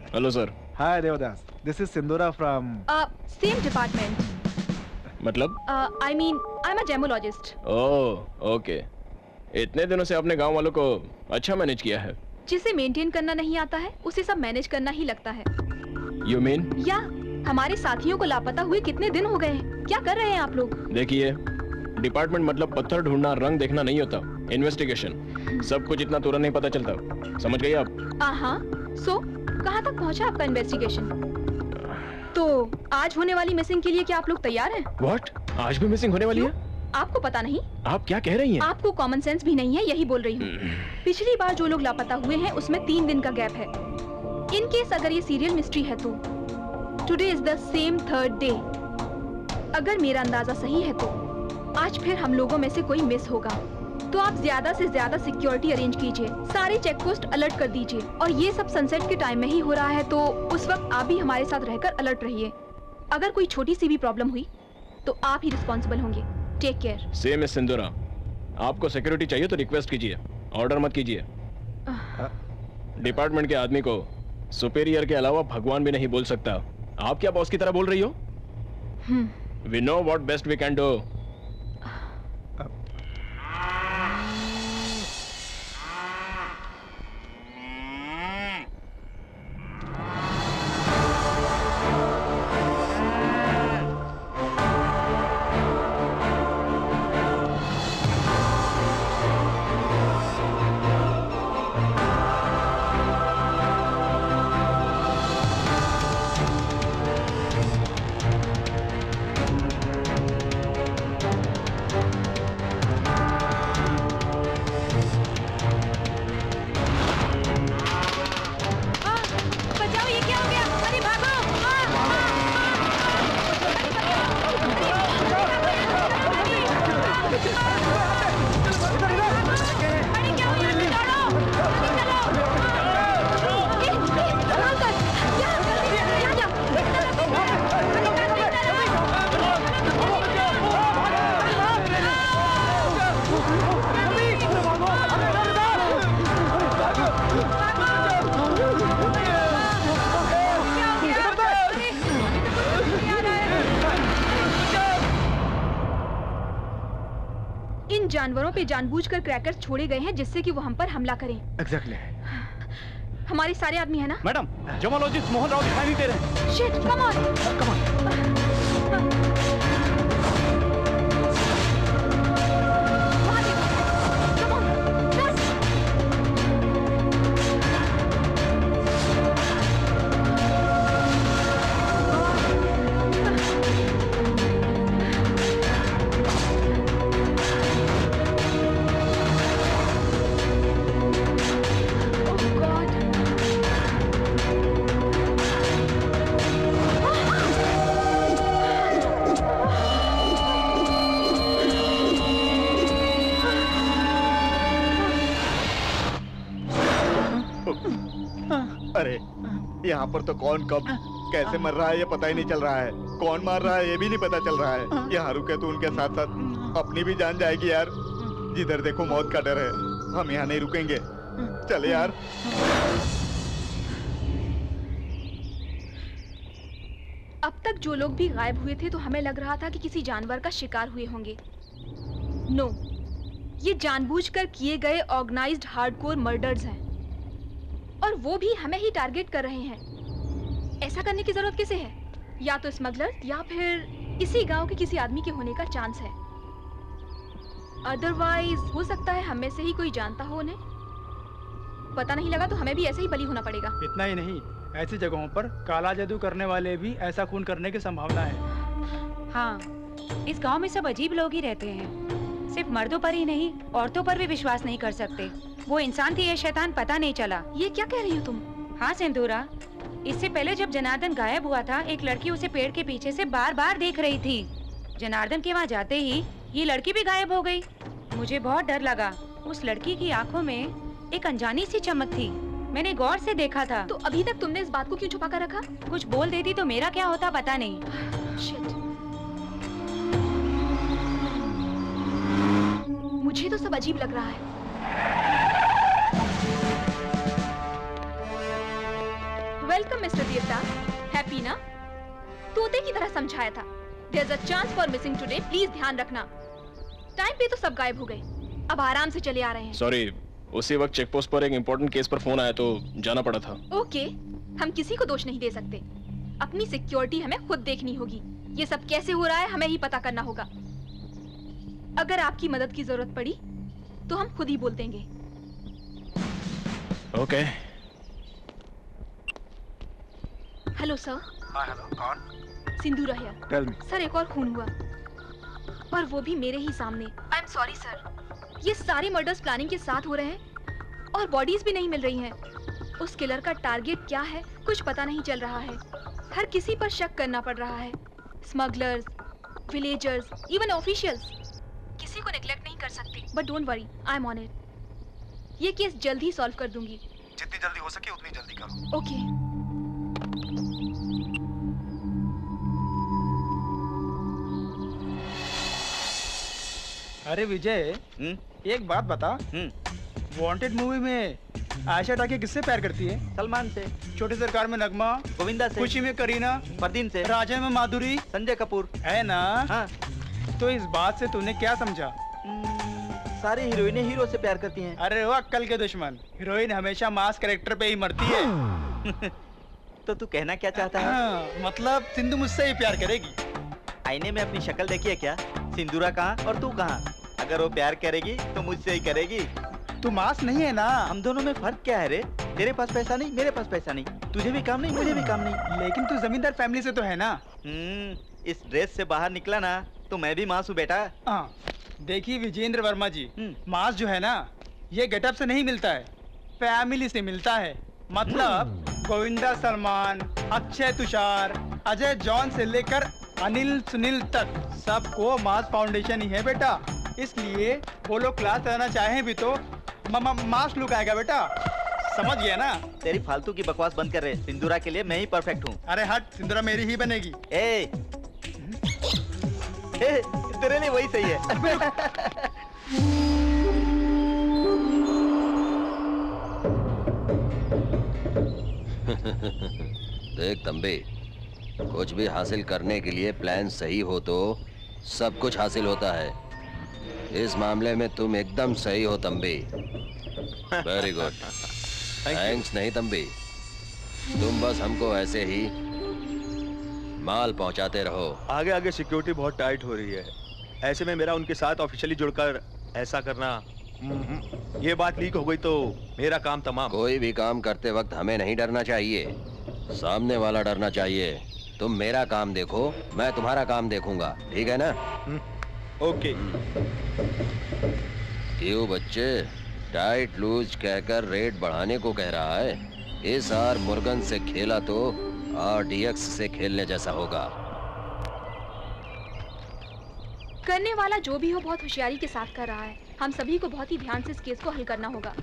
Hello sir. Hi Devdas, this is Sindura from same department. मतलब? I mean I am a gemologist. Oh okay. इतने दिनों से आपने गांव वालों को अच्छा मैनेज किया है। जिसे मेंटेन करना नहीं आता है उसे सब मैनेज करना ही लगता है। You mean? या हमारे साथियों को लापता हुए कितने दिन हो गए हैं? क्या कर रहे हैं आप लोग? देखिए, डिपार्टमेंट मतलब पत्थर ढूंढना, रंग देखना नहीं होता। इन्वेस्टिगेशन। सब कुछ इतना तुरंत नहीं पता चलता, समझ गई आप? हाँ। सो कहाँ तक पहुँचा आपका इन्वेस्टिगेशन? तो आज होने वाली मिसिंग के लिए क्या आप लोग तैयार हैं? व्हाट? आज भी मिसिंग होने वाली है? आपको पता नहीं? आप क्या कह रही हैं? आपको कॉमन सेंस भी नहीं है, यही बोल रही हूँ। पिछली बार जो लोग लापता हुए हैं उसमें 3 दिन का गैप है। इन केस अगर ये सीरियल मिस्ट्री है तो today is the same 3rd day. अगर मेरा अंदाजा सही है तो आज फिर हम लोगों में से कोई मिस होगा। तो आप ज्यादा से ज्यादा सिक्योरिटी अरेंज कीजिए, सारे चेक पोस्ट अलर्ट कर दीजिए, और ये सब सनसेट के टाइम में ही हो रहा है तो उस वक्त आप भी हमारे साथ रहकर अलर्ट रहिए। अगर कोई छोटी सी भी प्रॉब्लम हुई तो आप ही रिस्पॉन्सिबल होंगे। Take care. सेम है सिंदूरा, आपको सिक्योरिटी चाहिए तो रिक्वेस्ट कीजिए, ऑर्डर मत कीजिए। डिपार्टमेंट के आदमी को सुपेरियर के अलावा भगवान भी नहीं बोल सकता। आप क्या बॉस की तरह बोल रही हो? We know what best we can do. जानवरों पे जानबूझकर क्रैकर्स छोड़े गए हैं जिससे कि वो हम पर हमला करें। एग्जैक्टली। हमारे सारे आदमी है ना? मैडम, जमालॉजिस्ट मोहन राव दिखाई नहीं दे रहे। Shit, come on. Come on. अरे यहाँ पर तो कौन कब कैसे मर रहा है ये पता ही नहीं चल रहा है, कौन मार रहा है ये भी नहीं पता चल रहा है। यहाँ रुके तो उनके साथ साथ अपनी भी जान जाएगी यार। जिधर देखो मौत का डर है, हम यहाँ नहीं रुकेंगे। चले यार। अब तक जो लोग भी गायब हुए थे तो हमें लग रहा था कि किसी जानवर का शिकार हुए होंगे। नो, ये जानबूझकर किए गए ऑर्गेनाइज्ड हार्डकोर मर्डर्स हैं, और वो भी हमें ही टारगेट कर रहे हैं। ऐसा करने की जरूरत किसे है? या तो स्मगलर या फिर इसी गांव के किसी आदमी के होने का चांस है। अदरवाइज हो सकता है हम में से ही कोई जानता हो उन्हें। पता नहीं लगा तो हमें भी ऐसे ही बली होना पड़ेगा। इतना ही नहीं, ऐसी जगहों पर काला जादू करने वाले भी ऐसा खून करने की संभावना है। हाँ, इस गांव में सब अजीब लोग ही रहते हैं। सिर्फ मर्दों पर ही नहीं, औरतों पर भी विश्वास नहीं कर सकते। वो इंसान थी या शैतान पता नहीं चला। ये क्या कह रही हो तुम? हाँ सिंदूरा, इससे पहले जब जनार्दन गायब हुआ था, एक लड़की उसे पेड़ के पीछे से बार बार देख रही थी। जनार्दन के वहाँ जाते ही ये लड़की भी गायब हो गई। मुझे बहुत डर लगा। उस लड़की की आंखों में एक अनजानी सी चमक थी। मैंने गौर से देखा था। तो अभी तक तुमने इस बात को क्यों छुपा कर रखा? कुछ बोल देती तो मेरा क्या होता पता नहीं। शिट। मुझे तो सब अजीब लग रहा है। वेलकम मिस्टर देवता। हैप्पी ना? तोते की तरह समझाया था। There's a chance for missing today. Please ध्यान रखना। टाइम पे तो सब गायब हो गए, अब आराम से चले आ रहे हैं। सॉरी, उसी वक्त चेक पोस्ट पर एक इम्पोर्टेंट केस पर फोन आया तो जाना पड़ा था। ओके, हम किसी को दोष नहीं दे सकते। अपनी सिक्योरिटी हमें खुद देखनी होगी। ये सब कैसे हो रहा है हमें ही पता करना होगा। अगर आपकी मदद की जरूरत पड़ी तो हम खुद ही बोल देंगे। ओके। Hello sir. हाँ हेलो, कौन? सिंदूरा हियर। Tell me. सर, एक और खून हुआ। और वो भी मेरे ही सामने। आई एम सॉरी सर। ये सारे मर्डर्स प्लानिंग के साथ हो रहे हैं और बॉडीज भी नहीं मिल रही हैं। उस किलर का टारगेट क्या है कुछ पता नहीं चल रहा है। हर किसी पर शक करना पड़ रहा है, स्मगलर्स, विलेजर्स, इवन ऑफिशियल्स। किसी को नेग्लेक्ट नहीं कर सकते। But don't worry, I am on it. ये केस जल्द ही सॉल्व कर दूंगी। जितनी जल्दी हो सके उतनी जल्दी करो। ओके। अरे विजय, एक बात बता। वांटेड मूवी में आयशा टाकी किससे प्यार करती है? सलमान से। छोटे सरकार में नगमा, गोविंदा से। खुशी में करीना, परदीन से। राजा में माधुरी, संजय कपूर, है ना? हाँ। तो इस बात से तूने क्या समझा? सारी हीरोइनें हीरो से प्यार करती हैं। अरे वो अक्कल के दुश्मन, हीरोइन हमेशा मास कैरेक्टर पे ही मरती है। तो तू कहना क्या चाहता है? हाँ, मतलब सिंधु मुझसे ही प्यार करेगी। आईने में अपनी शक्ल देखी है क्या? सिंदूरा कहाँ और तू कहाँ? अगर वो प्यार करेगी तो मुझसे ही करेगी। तू मास नहीं है ना? हम दोनों में फर्क क्या है रे? तेरे पास पैसा नहीं, मेरे पास पैसा नहीं, तुझे भी काम नहीं, मुझे भी काम नहीं। लेकिन तू जमींदार फैमिली से तो है ना? इस ड्रेस से बाहर निकला ना तो मैं भी मास हूँ बेटा। हाँ, देखिए विजेंद्र वर्मा जी, मास जो है ना ये गेटअप से नहीं मिलता है, फैमिली से मिलता है। मतलब गोविंदा सलमान, अक्षय तुषार, अजय जॉन से लेकर अनिल सुनील तक सबको मास फाउंडेशन ही है बेटा। इसलिए वो लोग क्लास रहना चाहें भी तो मास लुक आएगा बेटा। समझ गया ना? तेरी फालतू की बकवास बंद कर रहे। सिंदूरा के लिए मैं ही परफेक्ट हूँ। अरे हट, सिंदूरा मेरी ही बनेगी। ए, तेरे लिए वही सही है। देख तंबी, कुछ भी हासिल करने के लिए प्लान सही हो तो सब कुछ हासिल होता है। इस मामले में तुम एकदम सही हो तंबी। Very good. थैंक्स नहीं तंबी, तुम बस हमको ऐसे ही माल पहुंचाते रहो। आगे आगे सिक्योरिटी बहुत टाइट हो रही है, ऐसे में मेरा उनके साथ ऑफिशियली जुड़कर ऐसा करना, ये बात लीक हो गई तो मेरा काम तमाम। कोई भी काम करते वक्त हमें नहीं डरना चाहिए, सामने वाला डरना चाहिए। तुम मेरा काम देखो, मैं तुम्हारा काम देखूंगा, ठीक है ना? ओके। क्यों बच्चे, टाइट लूज कहकर रेट बढ़ाने को कह रहा है? इस आर मुर्गन से खेला तो RDX से खेलने जैसा होगा। करने वाला जो भी हो बहुत होशियारी के साथ कर रहा है। हम सभी को बहुत ही ध्यान से इस केस को हल करना होगा।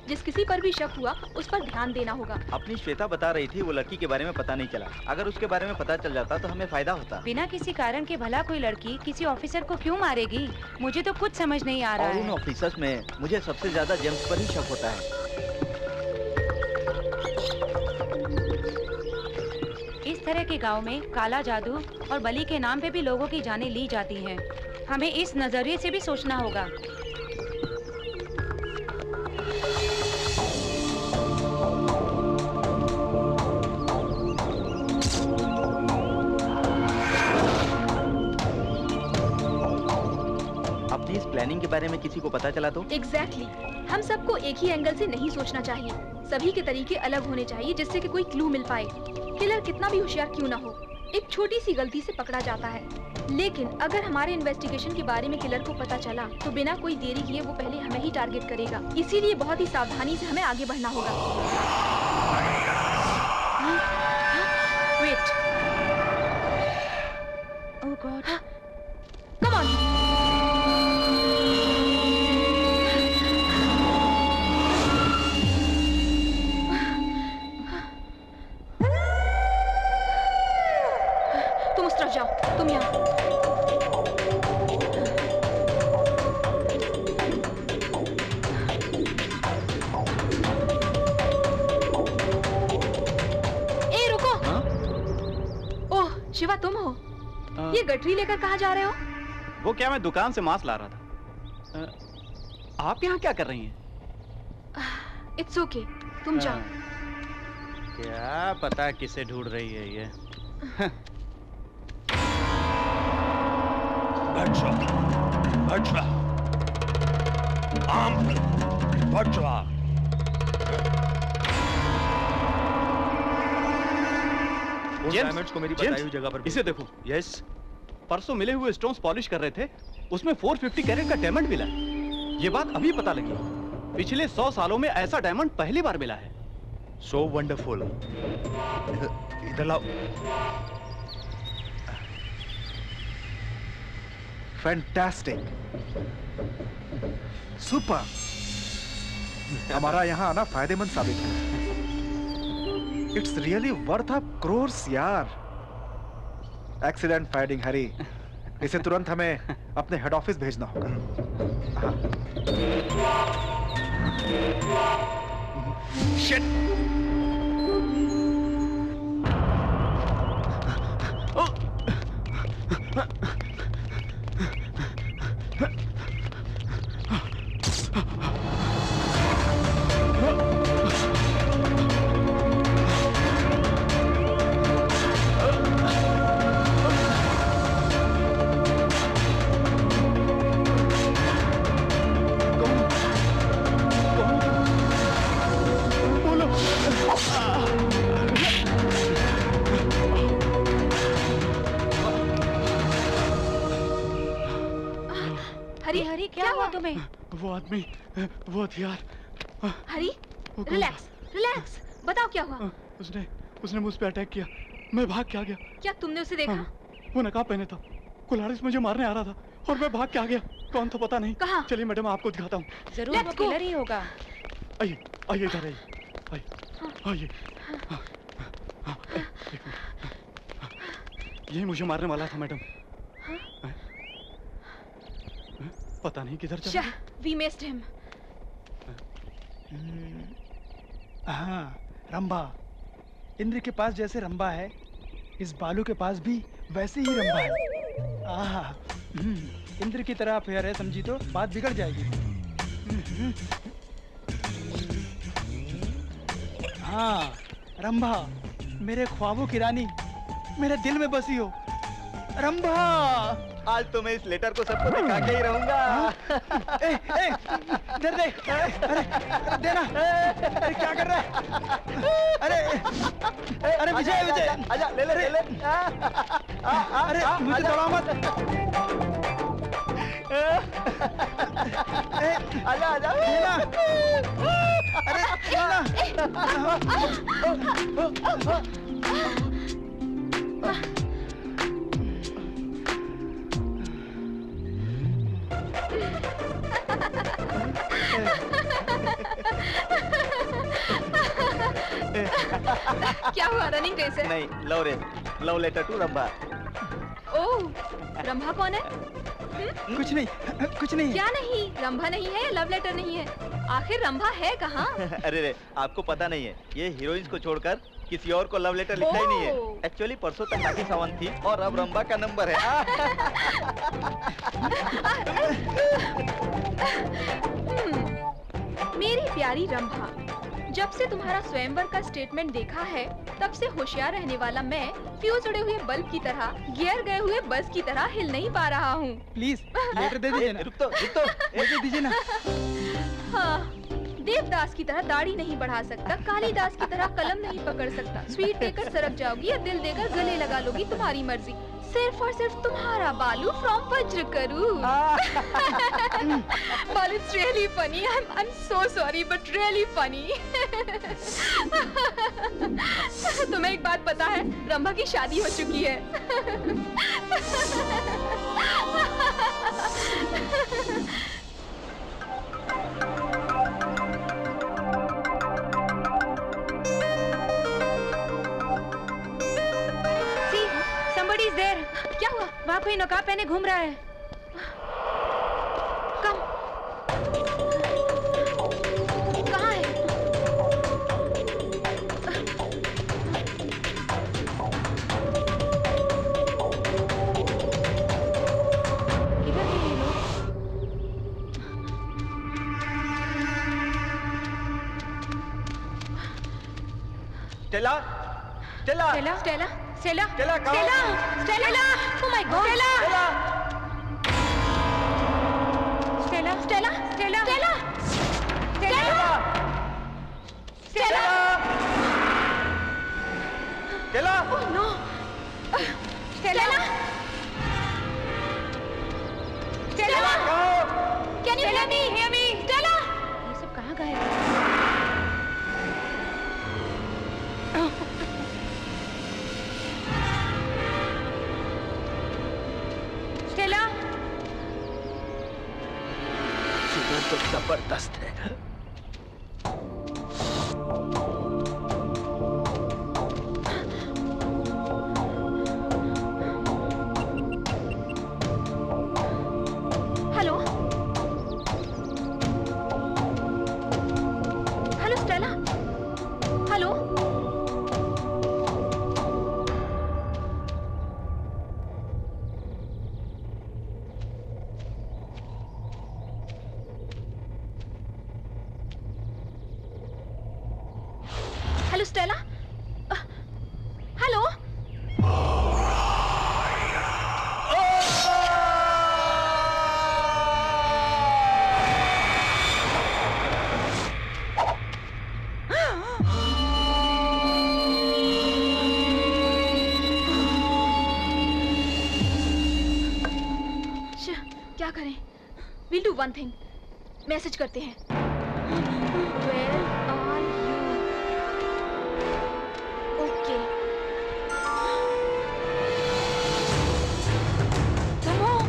जिस किसी पर भी शक हुआ उस पर ध्यान देना होगा। अपनी श्वेता बता रही थी वो लड़की के बारे में पता नहीं चला। अगर उसके बारे में पता चल जाता तो हमें फायदा होता। बिना किसी कारण के भला कोई लड़की किसी ऑफिसर को क्यों मारेगी? मुझे तो कुछ समझ नहीं आ रहा है। और उन ऑफिसर्स में मुझे सबसे ज्यादा जेम्स पर ही शक होता है। इस तरह के गांव में काला जादू और बलि के नाम पे भी लोगों की जानें ली जाती हैं। हमें इस नजरिए से भी सोचना होगा। अपनी इस प्लानिंग के बारे में किसी को पता चला तो? एग्जैक्टली। हम सबको एक ही एंगल से नहीं सोचना चाहिए। सभी के तरीके अलग होने चाहिए जिससे कि कोई क्लू मिल पाए। किलर कितना भी होशियार क्यों ना हो, एक छोटी सी गलती से पकड़ा जाता है। लेकिन अगर हमारे इन्वेस्टिगेशन के बारे में किलर को पता चला तो बिना कोई देरी किए वो पहले हमें ही टारगेट करेगा। इसीलिए बहुत ही सावधानी से हमें आगे बढ़ना होगा। Wait. Oh god. Come on. तुम उस तरफ जाओ, तुम यहाँ। ए रुको। ओह शिवा, तुम हो? ये गठरी लेकर कहाँ जा रहे हो? वो क्या, मैं दुकान से मांस ला रहा था। आप यहाँ क्या कर रही हैं? इट्स ओके, तुम जाओ। क्या पता किसे ढूंढ रही है ये। डायमंड्स को मेरी बताई हुई जगह पर इसे देखो। यस। परसों मिले हुए स्टोन्स पॉलिश कर रहे थे उसमें 450 कैरेट का डायमंड मिला है। ये बात अभी पता लगी। पिछले 100 सालों में ऐसा डायमंड पहली बार मिला है। So wonderful. इधर लाओ। Fantastic, super. हमारा यहाँ आना फायदेमंद साबित है। इट्स रियली वर्थ अ क्रोर्स यार। एक्सीडेंट फाइंडिंग हरी, इसे तुरंत हमें अपने हेड ऑफिस भेजना होगा। शिट। हरी हरी क्या हुआ तुम्हें? वो आदमी, वो हथियार। हरी रिलैक्स रिलैक्स, बताओ क्या हुआ? उसने मुझ पे अटैक किया, मैं भाग के आ गया। क्या तुमने उसे देखा? वो नकाब पहने था, कुल्हाड़ी से मुझे मारने आ रहा था और मैं भाग के आ गया। कौन था पता नहीं। कहाँ? चलिए मैडम आपको दिखाता हूँ। जरूर वो किलर ही होगा। आइए आइए इधर आइए, आइए। यही मुझे मारने वाला था मैडम। पता नहीं किधर चला। We missed him. हाँ, रंभा। इंद्र के पास जैसे रंभा है, इस बालू के पास भी वैसे ही रंभा है। आहा, इंद्र की तरह फेयर है, समझी तो बात बिगड़ जाएगी। हाँ, रंभा, मेरे ख्वाबों की रानी, मेरे दिल में बसी हो। रंभा, आज तो मैं इस लेटर को सबको दिखा के ही रहूंगा। इधर देख। अरे देना। अरे क्या कर रहा है? अरे विजय विजय, आजा ले ले ले ले। अरे मुझे दौड़ा मत। आजा आजा। देना। अरे क्या हुआ? रनिंग रेस है? नहीं, love race, love letter to Rambha. Oh, Rambha कौन है? कुछ नहीं, कुछ नहीं। क्या नहीं? रंभा नहीं है, लव लेटर नहीं है, आखिर रंभा है कहाँ? अरे रे, आपको पता नहीं है, ये हीरोइंस को छोड़कर किसी और को लव लेटर लिखा ही नहीं है। एक्चुअली परसों तक राखी सावंत थी और अब रंभा का नंबर है। मेरी प्यारी रंभा, जब से तुम्हारा स्वयंवर का स्टेटमेंट देखा है, तब से होशियार रहने वाला मैं फ्यूज उड़े हुए बल्ब की तरह, गियर गए हुए बस की तरह हिल नहीं पा रहा हूँ। प्लीज लेटर दे दीजिए ना। रुक तो दे दीजिए ना। हाँ, देवदास की तरह दाढ़ी नहीं बढ़ा सकता, कालिदास की तरह कलम नहीं पकड़ सकता, स्वीट देकर सरक जाओगी या दिल देकर गले लगा लोगी, तुम्हारी मर्जी। सिर्फ और सिर्फ तुम्हारा बालू फ्रॉम वज्र करूं। बालू, it's really funny. I'm so sorry, but really funny. तुम्हें एक बात पता है? रंभा की शादी हो चुकी है। क्या हुआ? वहाँ कोई नकाब पहने घूम रहा है। कम। कहाँ है? किधर गए ये लोग? Stella, Stella, Stella, Stella, Stella, Stella, Stella, oh my God, Stella, Stella, Stella, Stella, Stella, Stella, Stella, Stella, oh no, Stella, Stella, मस्त है। Hello hello Stella, hello. Hello Stella, hello. क्या करें? We'll do one thing. Message करते हैं। Where are you? Okay. Come on.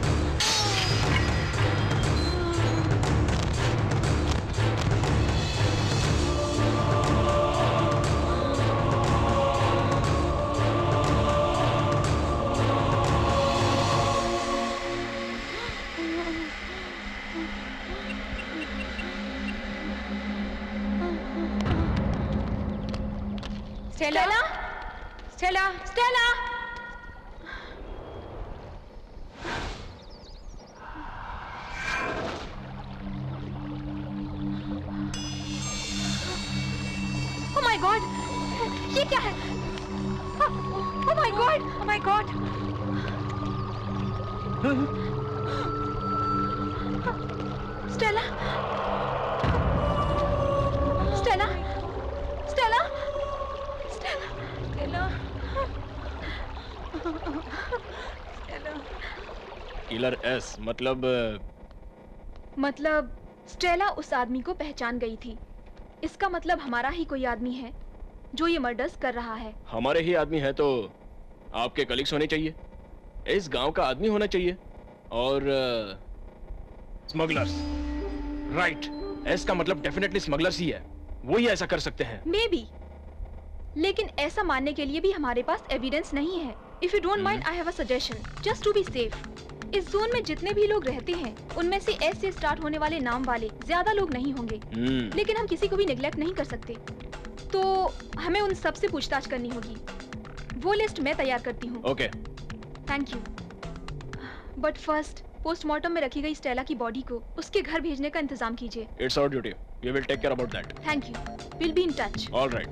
Stella, Stella, Stella. Oh my God! ये क्या है? Oh my God! Oh my God! Stella, Stella, Stella, Stella, Stella. Killer S मतलब Stella उस आदमी को पहचान गई थी। इसका मतलब हमारा ही कोई आदमी है जो ये मर्डर्स कर रहा है। हमारे ही आदमी है तो आपके कलीग्स होने चाहिए, इस गांव का आदमी होना चाहिए और स्मगलर्स। राइट, एस का मतलब डेफिनेटली स्मगलर्स ही है, वो ही ऐसा कर सकते हैं। मे बी, लेकिन ऐसा मानने के लिए भी हमारे पास एविडेंस नहीं है। If you don't mind, I have a suggestion, just to be safe. इस जोन में जितने भी लोग रहते हैं उनमें से एस से स्टार्ट होने वाले नाम वाले ज्यादा लोग नहीं होंगे, लेकिन हम किसी को भी निगलेक्ट नहीं कर सकते, तो हमें उन सब से पूछताछ करनी होगी। वो लिस्ट मैं तैयार करती हूँ। Okay, thank you. But first postmortem में रखी गई स्टेला की बॉडी को उसके घर भेजने का इंतजाम कीजिए। It's our duty, we will take care about that. Thank you, will be in touch. Alright.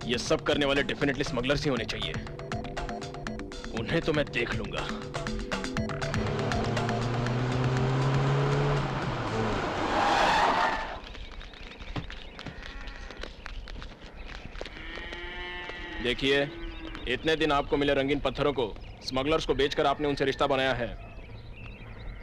ये सब करने वाले डेफिनेटली स्मगलर्स ही होने चाहिए, उन्हें तो मैं देख लूंगा। देखिए, इतने दिन आपको मिले रंगीन पत्थरों को स्मगलर्स को बेचकर आपने उनसे रिश्ता बनाया है,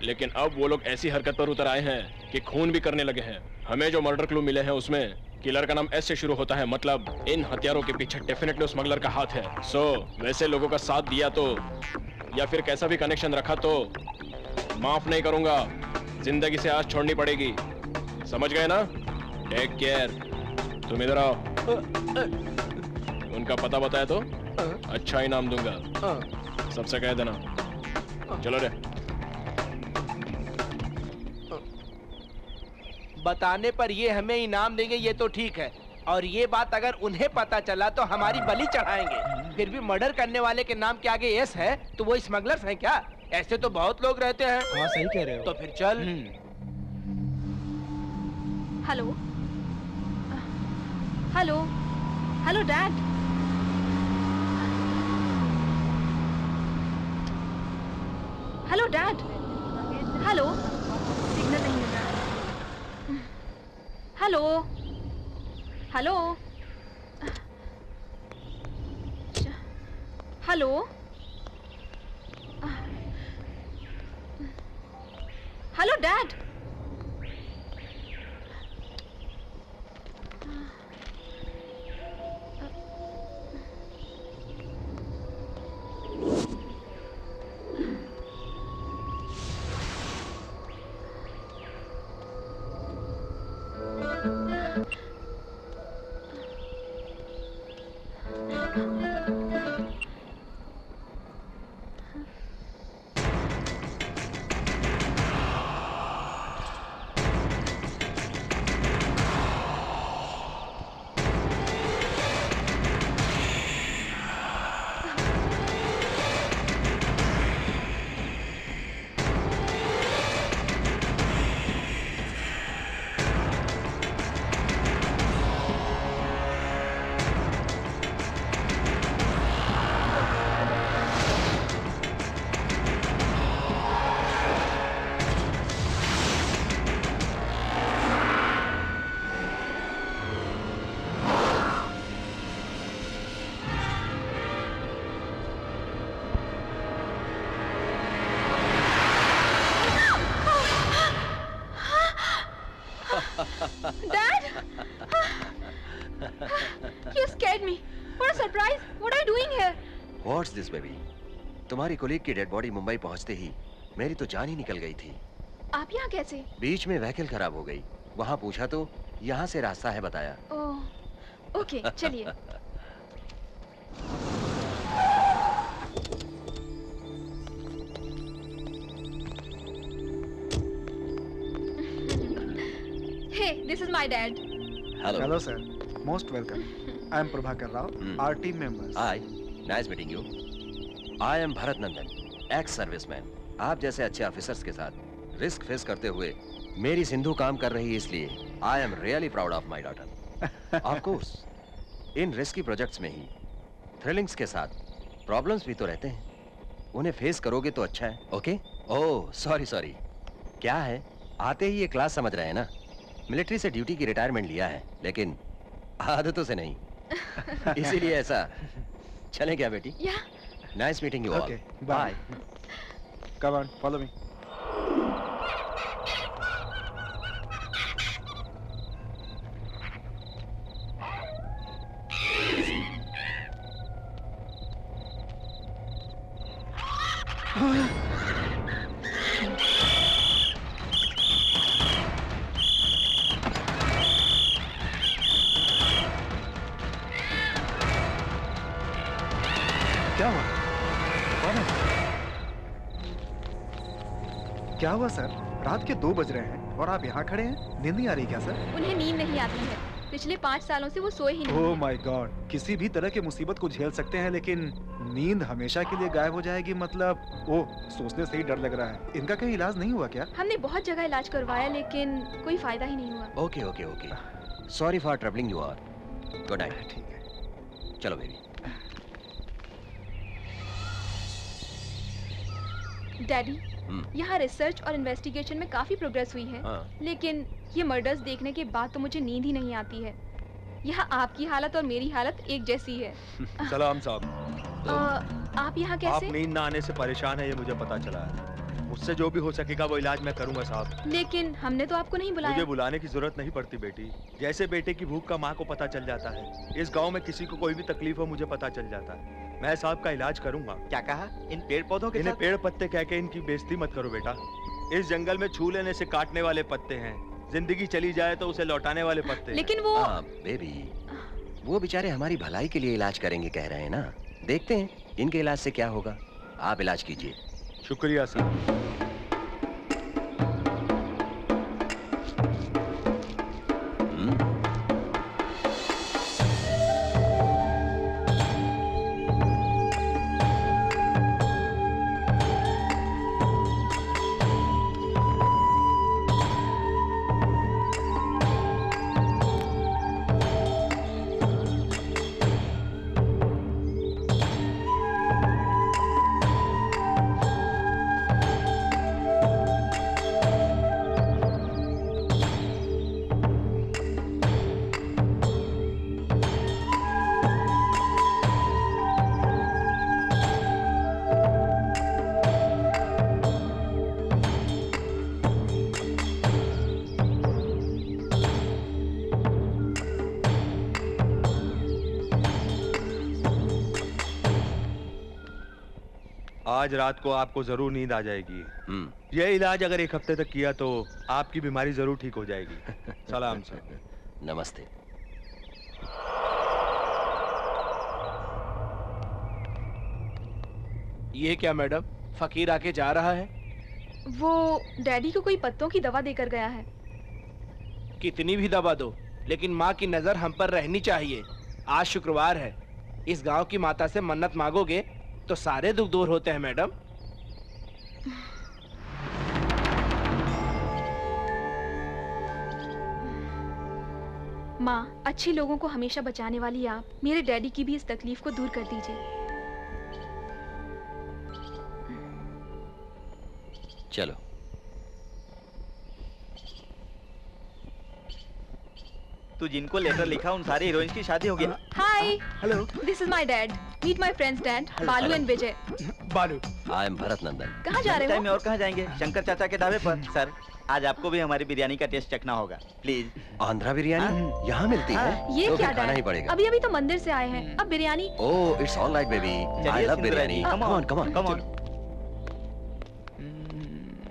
लेकिन अब वो लोग ऐसी हरकत पर उतर आए हैं कि खून भी करने लगे हैं। हमें जो मर्डर क्लू मिले हैं उसमें किलर का नाम एस से शुरू होता है, मतलब इन हथियारों के पीछे डेफिनेटली स्मगलर का हाथ है। सो वैसे लोगों का साथ दिया तो या फिर कैसा भी कनेक्शन रखा तो माफ नहीं करूंगा, जिंदगी से आस छोड़नी पड़ेगी, समझ गए ना? Take care. तुम इधर आओ। उनका पता बताया तो अच्छा इनाम दूंगा, सबसे कह देना। चलो रे। बताने पर ये हमें इनाम देंगे ये तो ठीक है, और ये बात अगर उन्हें पता चला तो हमारी बलि चढ़ाएंगे। फिर भी मर्डर करने वाले के नाम के आगे एस है तो वो स्मगलर्स हैं क्या? ऐसे तो बहुत लोग रहते हैं। हाँ सही कह रहे हो। तो फिर चल। Hello, hello, hello dad. Hello dad, hello, signal नहीं मिल रहा। Hello, hello, hello, hello dad. Dad! You scared me. What a surprise. What are you doing here? What's this, baby? तुम्हारी कोलीग की डेड बॉडी मुंबई पहुंचते ही मेरी तो जान ही निकल गई थी। आप यहाँ कैसे? बीच में व्हीकल खराब हो गई। वहाँ पूछा तो यहाँ से रास्ता है बताया। ओह, ओके, चलिए। Hey, this is my dad. Hello. Hello, sir. Most welcome. I am Prabhakar Rao, our team members. Hi. Nice meeting you. I am Bharat Nandan, ex-serviceman. आप जैसे अच्छे ऑफिसर्स के साथ रिस्क फेस करते हुए मेरी सिंधु काम कर रही है, इसलिए I am really proud of my daughter. Of course, in risky projects में ही थ्रिलिंग्स के साथ प्रॉब्लम्स भी तो रहते हैं। उन्हें फेस करोगे तो अच्छा है, ओके? ओह, सॉरी। क्या है, आते ही ये क्लास समझ रहे हैं ना? मिलिट्री से ड्यूटी की रिटायरमेंट लिया है, लेकिन आदतों से नहीं। इसीलिए ऐसा। चलें क्या बेटी? Nice meeting you all. Okay, bye. Come on, follow me. क्या हुआ? कौन है? क्या हुआ सर? रात के 2 बज रहे हैं और आप यहाँ खड़े हैं? नींद नहीं आ रही क्या सर? उन्हें नींद नहीं आती है। पिछले 5 सालों से वो सोए ही नहीं। Oh my God! किसी भी तरह की मुसीबत को झेल सकते हैं, लेकिन नींद हमेशा के लिए गायब हो जाएगी मतलब? ओह, सोचने से ही डर लग रहा है। इनका कहीं इलाज नहीं हुआ क्या? हमने बहुत जगह इलाज करवाया, लेकिन कोई फायदा ही नहीं हुआ। Okay. Sorry for troubling you all. Good night. ठीक है, चलो बेबी। डैडी, यहाँ रिसर्च और इन्वेस्टिगेशन में काफी प्रोग्रेस हुई है, लेकिन ये मर्डर्स देखने के बाद तो मुझे नींद ही नहीं आती है। यहाँ आपकी हालत और मेरी हालत एक जैसी है। सलाम साहब। आप यहाँ कैसे? आप नींद ना आने से परेशान है, ये मुझे पता चला है। मुझसे जो भी हो सकेगा वो इलाज मैं करूंगा साहब। लेकिन हमने तो आपको नहीं बुलाया। मुझे बुलाने की जरूरत नहीं पड़ती बेटी। जैसे बेटे की भूख का माँ को पता चल जाता है, इस गाँव में किसी को कोई भी तकलीफ हो मुझे पता चल जाता है। मैं साहब का इलाज करूंगा। क्या कहा? इन पेड़ पौधों के इन्हें पेड़ पत्ते कह के इनकी बेइज्जती मत करो बेटा। इस जंगल में छू लेने से काटने वाले पत्ते हैं, जिंदगी चली जाए तो उसे लौटाने वाले पत्ते। लेकिन वो बेबी, वो बेचारे हमारी भलाई के लिए इलाज करेंगे कह रहे हैं ना। देखते हैं इनके इलाज से क्या होगा। आप इलाज कीजिए। शुक्रिया सर। आज रात को आपको जरूर नींद आ जाएगी। यह इलाज अगर 1 हफ्ते तक किया तो आपकी बीमारी जरूर ठीक हो जाएगी। सलाम सर। नमस्ते। ये क्या मैडम, फकीर आके जा रहा है? वो डैडी को कोई पत्तों की दवा देकर गया है। कितनी भी दवा दो, लेकिन माँ की नजर हम पर रहनी चाहिए। आज शुक्रवार है, इस गांव की माता से मन्नत मांगोगे तो सारे दुख दूर होते हैं मैडम। माँ, अच्छे लोगों को हमेशा बचाने वाली आप मेरे डैडी की भी इस तकलीफ को दूर कर दीजिए। चलो। तू जिनको लेटर लिखा उन सारे हीरोइंस की शादी हो गई। Hi, hello, this is my dad. Meet my friends dad, Balu and Vijay. Balu, I M Bharat नंदन। कहाँ जा रहे हो? और कहाँ जाएंगे? शंकर चाचा के ढाबे पर। सर, आज आपको भी हमारी बिरयानी का टेस्ट चखना होगा, प्लीज। आंध्रा बिरयानी यहाँ मिलती है? ये तो क्या फिर खाना ही डैड? पड़ेगा। अभी अभी तो मंदिर से आए हैं, अब biryani. Oh, it's all right baby. I love biryani. Come on, come on, come on.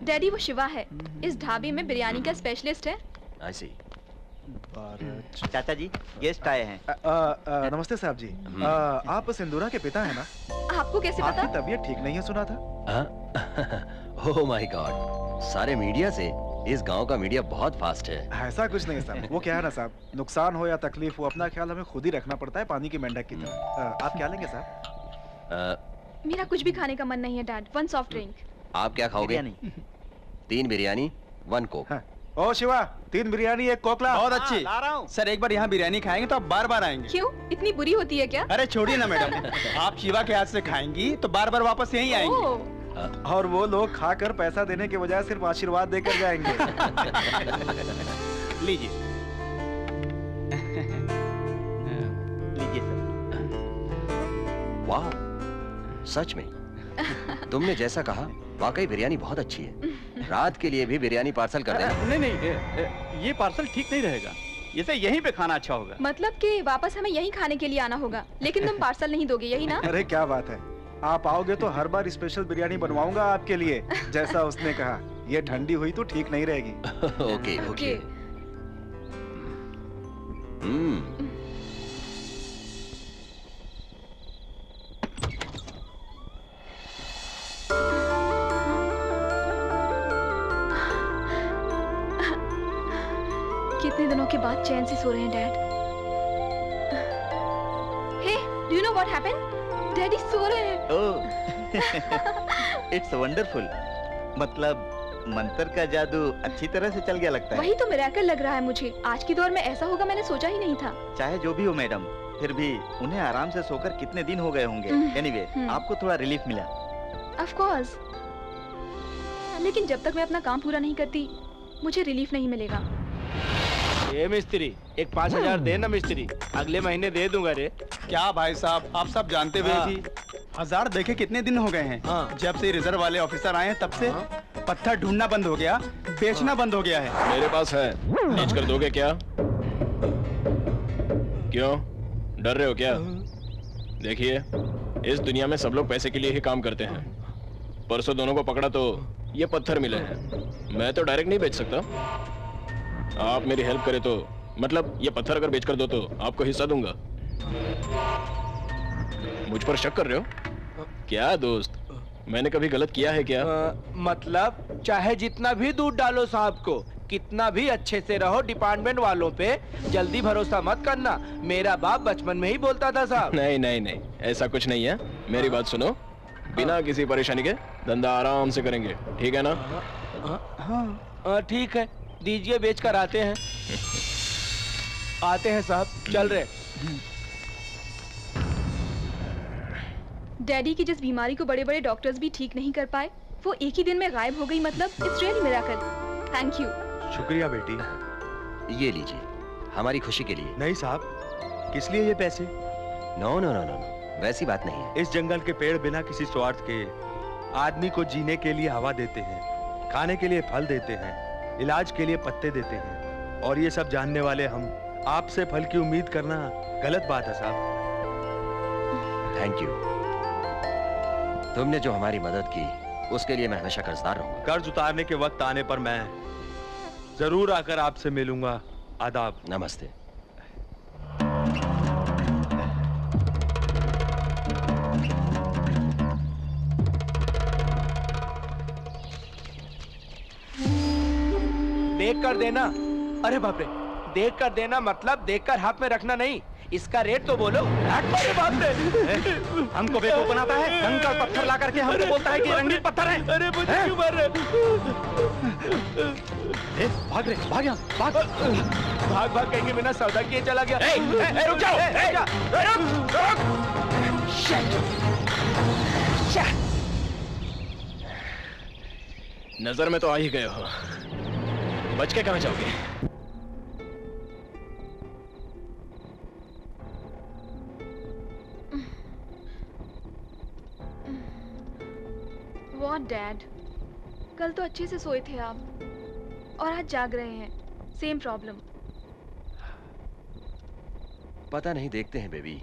Daddy, वो शिवा है, इस ढाबे में बिरयानी का स्पेशलिस्ट है। आई सी। चाचा जी, गेस्ट आए हैं। नमस्ते साहब जी। आप सिंदूरा के पिता हैं ना? आपको कैसे पता? आपकी तबीयत ठीक नहीं है सुना था। ओह माय गॉड, सारे मीडिया से इस गांव का मीडिया बहुत फास्ट है। ऐसा कुछ नहीं साहब, वो क्या है ना साहब, नुकसान हो या तकलीफ हो, अपना ख्याल हमें खुद ही रखना पड़ता है, पानी की मेंढक की तरह। आप क्या लेंगे साहब? मेरा कुछ भी खाने का मन नहीं है डैड। One soft drink. आप क्या खाओगे? 3 बिरयानी 1 कोक। ओ शिवा, 3 बिरयानी 1 कोकला। बहुत अच्छी। सर, एक बार यहाँ बिरयानी खाएंगे तो आप बार बार आएंगे। क्यों, इतनी बुरी होती है क्या? अरे छोड़िए ना मैडम, आप शिवा के हाथ से खाएंगी तो बार बार वापस यहीं आएंगे। और वो लोग खाकर पैसा देने के बजाय सिर्फ आशीर्वाद देकर जाएंगे। लीजिए। लीजिए सर। वाह, सच में तुमने जैसा कहा, वाकई बिरयानी बहुत अच्छी है। रात के लिए भी बिरयानी पार्सल कर देना। नहीं नहीं, ये पार्सल ठीक नहीं रहेगा। इसे यहीं पे खाना अच्छा होगा। मतलब कि वापस हमें यहीं खाने के लिए आना होगा, लेकिन तुम पार्सल नहीं दोगे, यही ना? अरे क्या बात है, आप आओगे तो हर बार स्पेशल बिरयानी बनवाऊंगा आपके लिए, जैसा उसने कहा। ये ठंडी हुई तो ठीक नहीं रहेगी। Okay okay. कितने दिनों के बाद चैन से सो रहे हैं dad. Hey, do you know what happened? Daddy सो रहे हैं। Oh, it's wonderful. मतलब मंत्र का जादू अच्छी तरह से चल गया लगता है। वही तो मिरेकल लग रहा है मुझे। आज के दौर में ऐसा होगा मैंने सोचा ही नहीं था। चाहे जो भी हो मैडम, फिर भी उन्हें आराम से सोकर कितने दिन हो गए होंगे। एनीवे, आपको थोड़ा रिलीफ मिला। ऑफ कोर्स, लेकिन जब तक मैं अपना काम पूरा नहीं करती, मुझे रिलीफ नहीं मिलेगा। ये मिस्त्री, एक 5000 दे ना मिस्त्री, अगले महीने दे दूंगा रे। क्या भाई साहब, आप सब जानते हुए भी 1000 देखे कितने दिन हो गए हैं। जब से रिजर्व वाले ऑफिसर आए हैं तब से पत्थर ढूंढना बंद हो गया, बेचना बंद हो गया है। मेरे पास है, बेच कर दोगे क्या? क्यों डर रहे हो क्या? देखिए, इस दुनिया में सब लोग पैसे के लिए ही काम करते हैं। परसों दोनों को पकड़ा तो ये पत्थर मिले हैं। मैं तो डायरेक्ट नहीं बेच सकता। आप मेरी हेल्प करें तो, मतलब ये पत्थर अगर बेचकर दो तो आपको हिस्सा दूंगा। मुझ पर शक कर रहे हो क्या दोस्त? मैंने कभी गलत किया है क्या? मतलब चाहे जितना भी दूध डालो साहब को, कितना भी अच्छे से रहो, डिपार्टमेंट वालों पे जल्दी भरोसा मत करना। मेरा बाप बचपन में ही बोलता था साहब। नहीं नहीं नहीं, ऐसा कुछ नहीं है। मेरी बात सुनो, बिना किसी परेशानी के धंधा आराम से करेंगे, ठीक है ना? हाँ ठीक है, दीजिए, बेच कर आते हैं। आते हैं साहब, चल रहे। डैडी की जिस बीमारी को बड़े बड़े डॉक्टर्स भी ठीक नहीं कर पाए, वो एक ही दिन में गायब हो गई। मतलब it's really miracle. Thank you. शुक्रिया बेटी। ये लीजिए, हमारी खुशी के लिए। नहीं साहब, किस लिए ये पैसे? नो नो नो नो, वैसी बात नहीं है। इस जंगल के पेड़ बिना किसी स्वार्थ के आदमी को जीने के लिए हवा देते हैं, खाने के लिए फल देते हैं, इलाज के लिए पत्ते देते हैं, और ये सब जानने वाले हम आपसे फल की उम्मीद करना गलत बात है साहब। Thank you. तुमने जो हमारी मदद की उसके लिए मैं हमेशा कर्जदार रहूंगा। कर्ज उतारने के वक्त आने पर मैं जरूर आकर आपसे मिलूंगा। आदाब। नमस्ते। देख कर देना। अरे बाप रे, देख कर देना मतलब देख कर हाथ में रखना नहीं। इसका रेट तो बोलो। अरे बाप रे, हमको बेवकूफ बनाता है, कंकड़ पत्थर ला करके हमको बोलता है कि रंगीन पत्थर है। अरे मुझे क्यों मार रहे? भाग रे, भाग यहाँ, भाग। भाग भाग कहीं बिना सौदा किए चला गया। रुक जाओ, रुक। नजर में तो आ ही गए हो, बच के कहाँ जाओगे? What Dad? कल तो अच्छे से सोए थे आप और आज जाग रहे हैं। Same problem. पता नहीं, देखते हैं बेबी।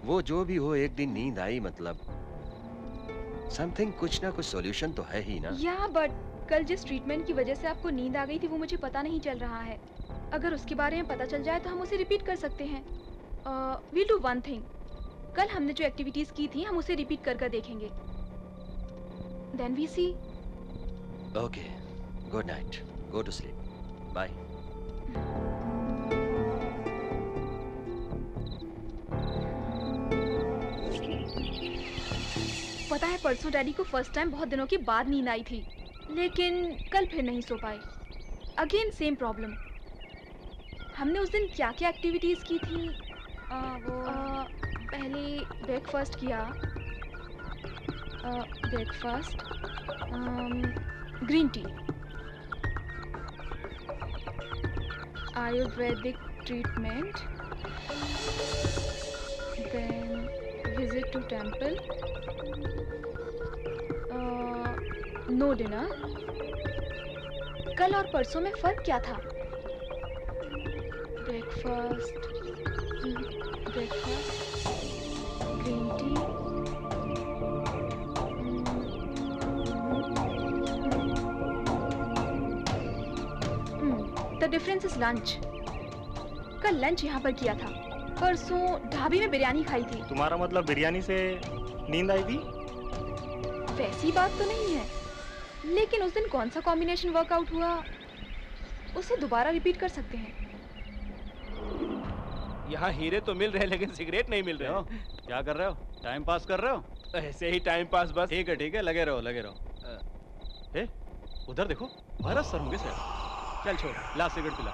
वो जो भी हो, एक दिन नींद आई मतलब समथिंग, कुछ ना कुछ सॉल्यूशन तो है ही ना। या बट कल जिस ट्रीटमेंट की वजह से आपको नींद आ गई थी वो मुझे पता नहीं चल रहा है। अगर उसके बारे में पता चल जाए तो हम उसे रिपीट कर सकते हैं। वील डू वन थिंग, कल हमने जो एक्टिविटीज की थी हम उसे रिपीट कर देखेंगे। Then we see. Okay, good night, go to sleep, bye. पता है परसों डैडी को फर्स्ट टाइम बहुत दिनों के बाद नींद आई थी, लेकिन कल फिर नहीं सो पाए। Again same problem. हमने उस दिन क्या क्या एक्टिविटीज की थी? पहले ब्रेकफास्ट किया, breakfast, green tea, Ayurvedic treatment, then visit to temple, no dinner. कल और परसों में फर्क क्या था? Breakfast, green tea, the difference is lunch. कल लंच यहाँ पर किया था, परसों ढाबे में बिरयानी खाई थी। तुम्हारा मतलब बिरयानी से नींद आई थी? वैसी बात तो नहीं है, लेकिन उस दिन कौन सा कॉम्बिनेशन वर्कआउट हुआ उसे दोबारा रिपीट कर सकते हैं। यहाँ हीरे तो मिल रहे हैं लेकिन सिगरेट नहीं मिल रहे हो। क्या कर रहे हो? टाइम पास कर रहे हो? ऐसे ही टाइम पास बस। ठीक है, लगे रहो, लगे रहो। उधर देखो, भरत सर होंगे सर। चल छोड़, ला सिगरेट पिला।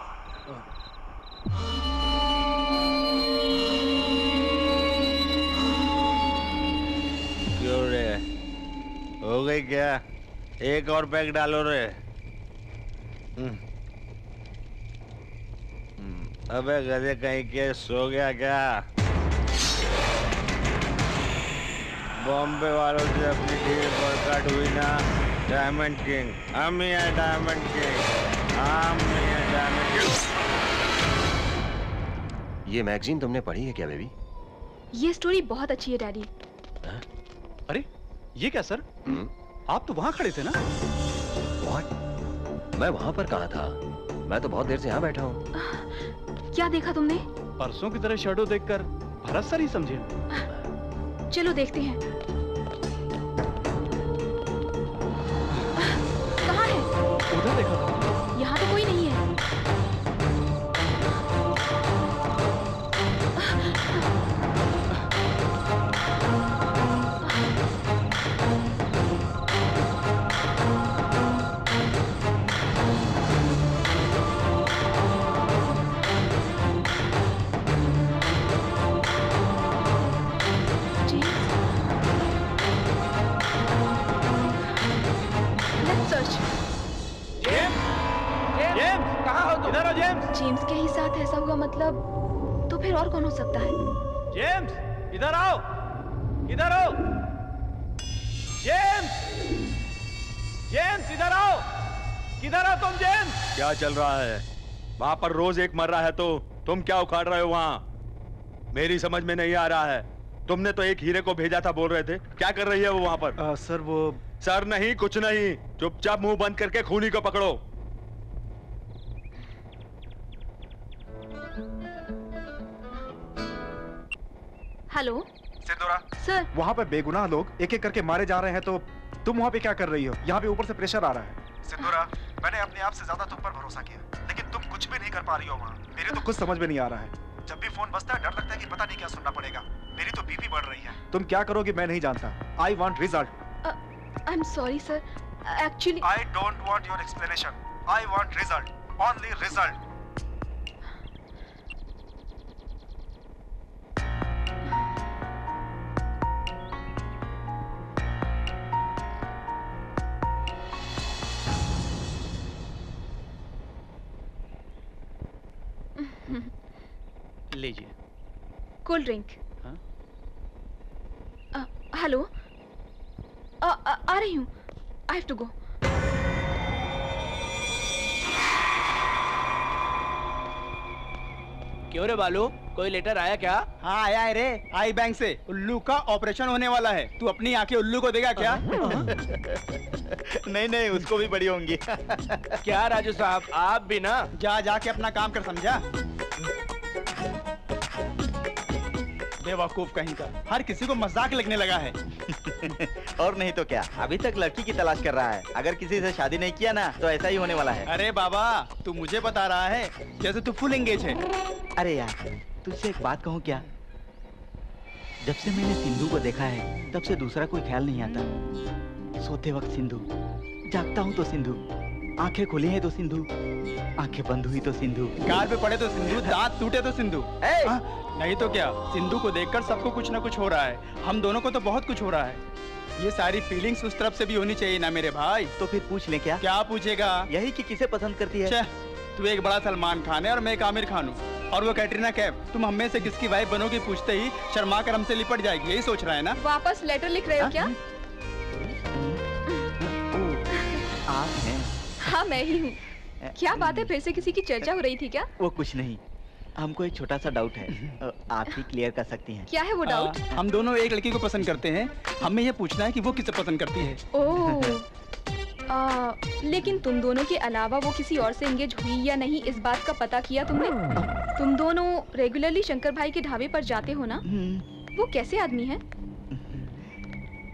क्यों रे, हो गई क्या? एक और पैक डालो रे। अबे गधे कहीं के, सो गया क्या? बॉम्बे वालों से अपनी डील वर्कआउट हुई ना? डायमंड किंग, हम ही हैं डायमंड किंग, हम ही हैं डायमंड किंग। ये मैगजीन तुमने पढ़ी है क्या बेबी? ये स्टोरी बहुत अच्छी है डैडी। अरे ये क्या सर? आप तो वहाँ खड़े थे ना? मैं वहाँ पर कहाँ था? मैं तो बहुत देर से यहाँ बैठा हूँ। क्या देखा तुमने? परसों की तरह शैडो देखकर भरत सर ही समझे। चलो देखते हैं। कहाँ है? उधर देखा था। यहाँ तो कोई नहीं है। जेम्स के ही साथ ऐसा हुआ मतलब तो फिर और कौन हो सकता है? जेम्स इधर आओ, इधर आओ। जेम्स, जेम्स इधर आओ, किधर हो तुम जेम्स? क्या चल रहा है वहां पर? रोज एक मर रहा है तो तुम क्या उखाड़ रहे हो वहां? मेरी समझ में नहीं आ रहा है। तुमने तो एक हीरे को भेजा था बोल रहे थे, क्या कर रही है वो वहां पर? सर वो सर नहीं, कुछ नहीं, चुपचाप मुंह बंद करके खूनी को पकड़ो। हेलो सिंदूरा सर, वहाँ पे बेगुनाह लोग एक एक करके मारे जा रहे हैं, तो तुम वहाँ पे क्या कर रही हो? यहाँ पे ऊपर से प्रेशर आ रहा है। सिंदूरा मैंने अपने आप से ज्यादा तुम पर भरोसा किया, लेकिन तुम कुछ भी नहीं कर पा रही हो वहाँ। मेरे तो कुछ समझ में नहीं आ रहा है। जब भी फोन बजता है डर लगता है कि पता नहीं क्या सुनना पड़ेगा। मेरी तो बीपी बढ़ रही है। तुम क्या करोगी मैं नहीं जानता। I want result. I am sorry sir, actually I don't want your explanation. I want result, only result. लीजिए। Cold drink. हेलो, आ रही हूँ। I have to go. क्यों रे बालू, कोई लेटर आया क्या? हाँ आया है रे, आई बैंक से। उल्लू का ऑपरेशन होने वाला है। तू अपनी आंखें उल्लू को देगा क्या? नहीं नहीं, उसको भी बड़ी होंगी। क्या राजू साहब, आप भी ना? जा जाके अपना काम कर, समझा? बेवकूफ कहीं का, हर किसी को मजाक लगने लगा है। और नहीं तो क्या, अभी तक लड़की की तलाश कर रहा है। अगर किसी से शादी नहीं किया ना तो ऐसा ही होने वाला है। अरे बाबा, तू मुझे बता रहा है जैसे तू फुल एंगेज है। अरे यार, तुझसे एक बात कहूँ क्या? जब से मैंने सिंधु को देखा है तब से दूसरा कोई ख्याल नहीं आता। सोते वक्त सिंधु, जागता हूँ तो सिंधु, आंखें खुली हैं तो सिंधु, आंखें बंद हुई तो सिंधु, गाल पे पड़े तो सिंधु, दांत टूटे तो सिंधु। नहीं तो क्या, सिंधु को देखकर सबको कुछ ना कुछ हो रहा है। हम दोनों को तो बहुत कुछ हो रहा है। ये सारी फीलिंग्स उस तरफ से भी होनी चाहिए ना मेरे भाई। तो फिर पूछ ले क्या? क्या पूछेगा? यही कि किसे पसंद करती है। तू एक बड़ा सलमान खान है और मैं एक आमिर खान हूँ, और वो कैटरीना कैफ। तुम हमें से किसकी वाइफ बनोगी पूछते ही शर्मा कर हमसे लिपट जाएगी। यही सोच रहा है ना? वापस लेटर लिख रहे हो क्या? आप हैं? हाँ मैं ही हूँ। क्या बात है, फिर से किसी की चर्चा हो रही थी क्या? वो कुछ नहीं, हमको एक छोटा सा डाउट है, आप ही क्लियर कर सकती हैं। क्या है वो डाउट? हम दोनों एक लड़की को पसंद करते हैं, हमें ये पूछना है कि वो किसे पसंद करती है। ओह, लेकिन तुम दोनों के अलावा वो किसी और से एंगेज हुई या नहीं, इस बात का पता किया तुमने? तुम दोनों रेगुलरली शंकर भाई के ढाबे पर जाते हो ना? वो कैसे आदमी है?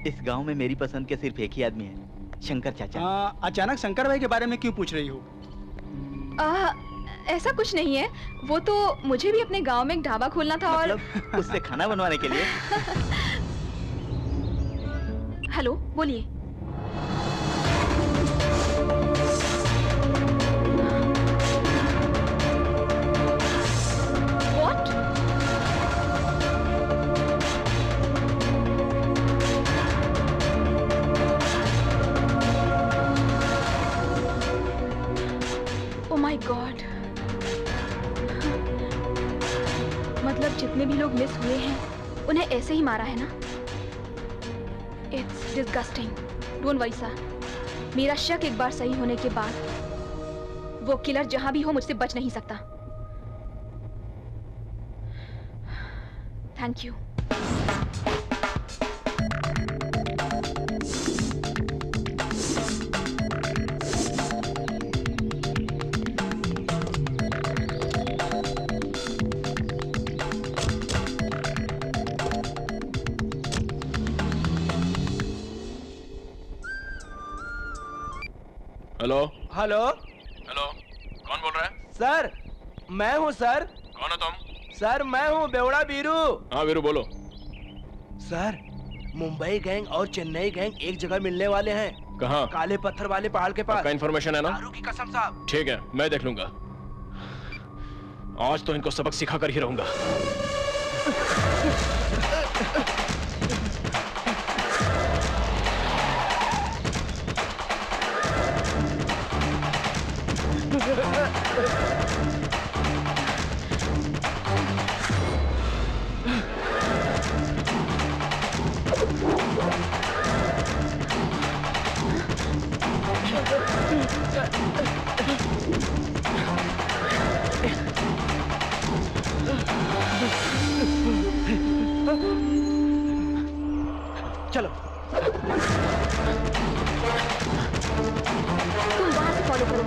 इस गांव में मेरी पसंद के सिर्फ एक ही आदमी है, शंकर चाचा। अचानक शंकर भाई के बारे में क्यों पूछ रही हो? ऐसा कुछ नहीं है, वो तो मुझे भी अपने गांव में एक ढाबा खोलना था। मतलब और उससे खाना बनवाने के लिए। हेलो, बोलिए। What? Oh my God. मतलब जितने भी लोग मिस हुए हैं उन्हें ऐसे ही मारा है ना? It's disgusting. Don't worry sir. मेरा शक एक बार सही होने के बाद वो किलर जहां भी हो मुझसे बच नहीं सकता। Thank you. Hello hello hello, कौन बोल रहा है? सर, मैं हूँ सर। कौन हो तुम? सर मैं हूँ बेवड़ा बीरू। हाँ वीरू बोलो। सर, मुंबई गैंग और चेन्नई गैंग एक जगह मिलने वाले हैं। कहाँ? काले पत्थर वाले पहाड़ के पास। आपका इन्फॉर्मेशन है ना? दारू की कसम साहब। ठीक है, मैं देख लूंगा। आज तो इनको सबक सिखा कर ही रहूंगा। चलो। तुम वहां से फॉलो करो।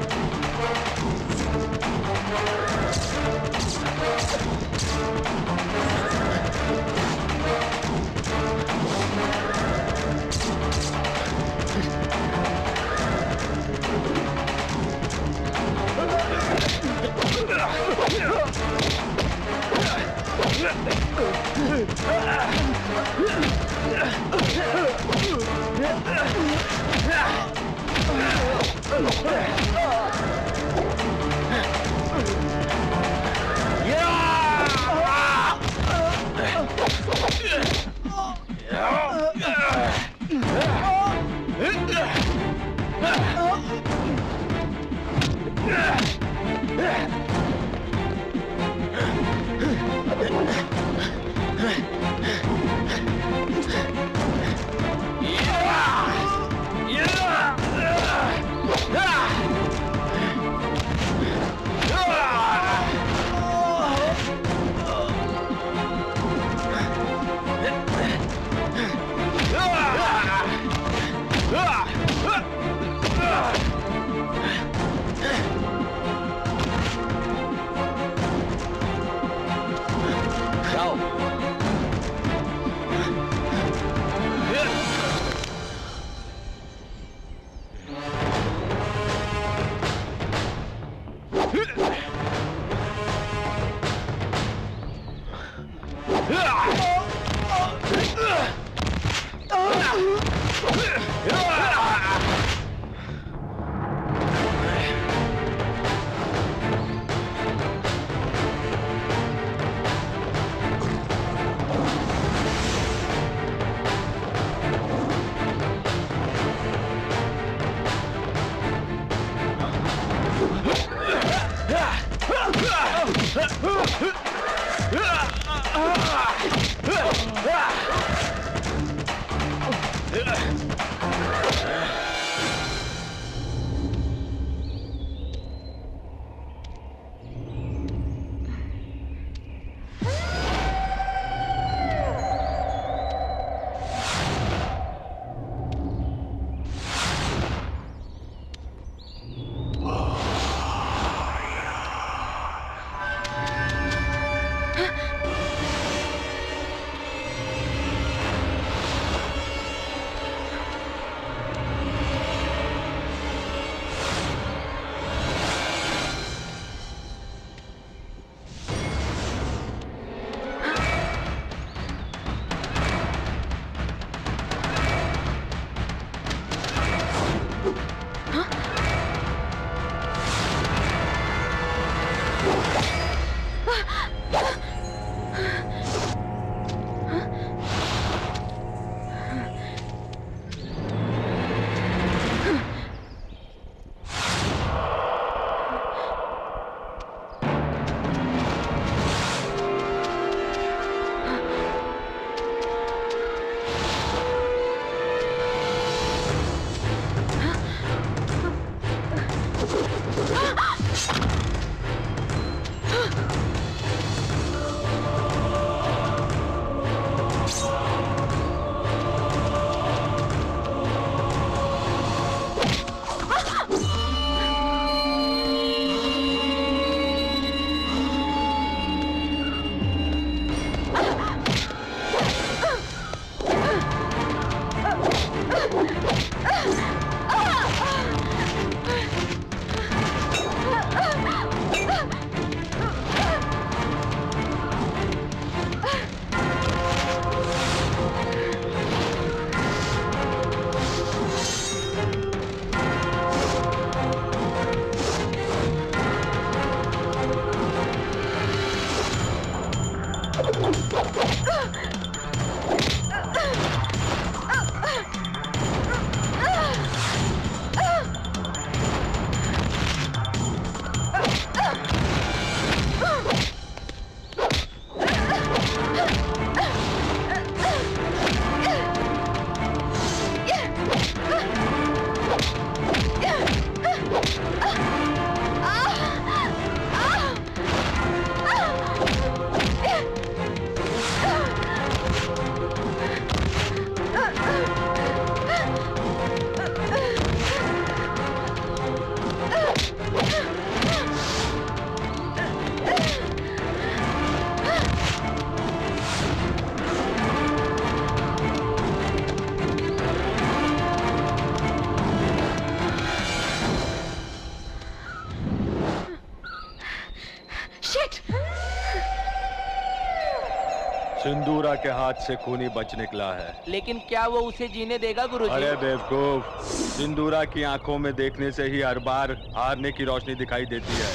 सिंदूरा के हाथ से खूनी बच निकला है। लेकिन क्या वो उसे जीने देगा गुरुजी? अरे बेवकूफ, सिंदूरा की आंखों में देखने से ही हर बार हारने की रोशनी दिखाई देती है।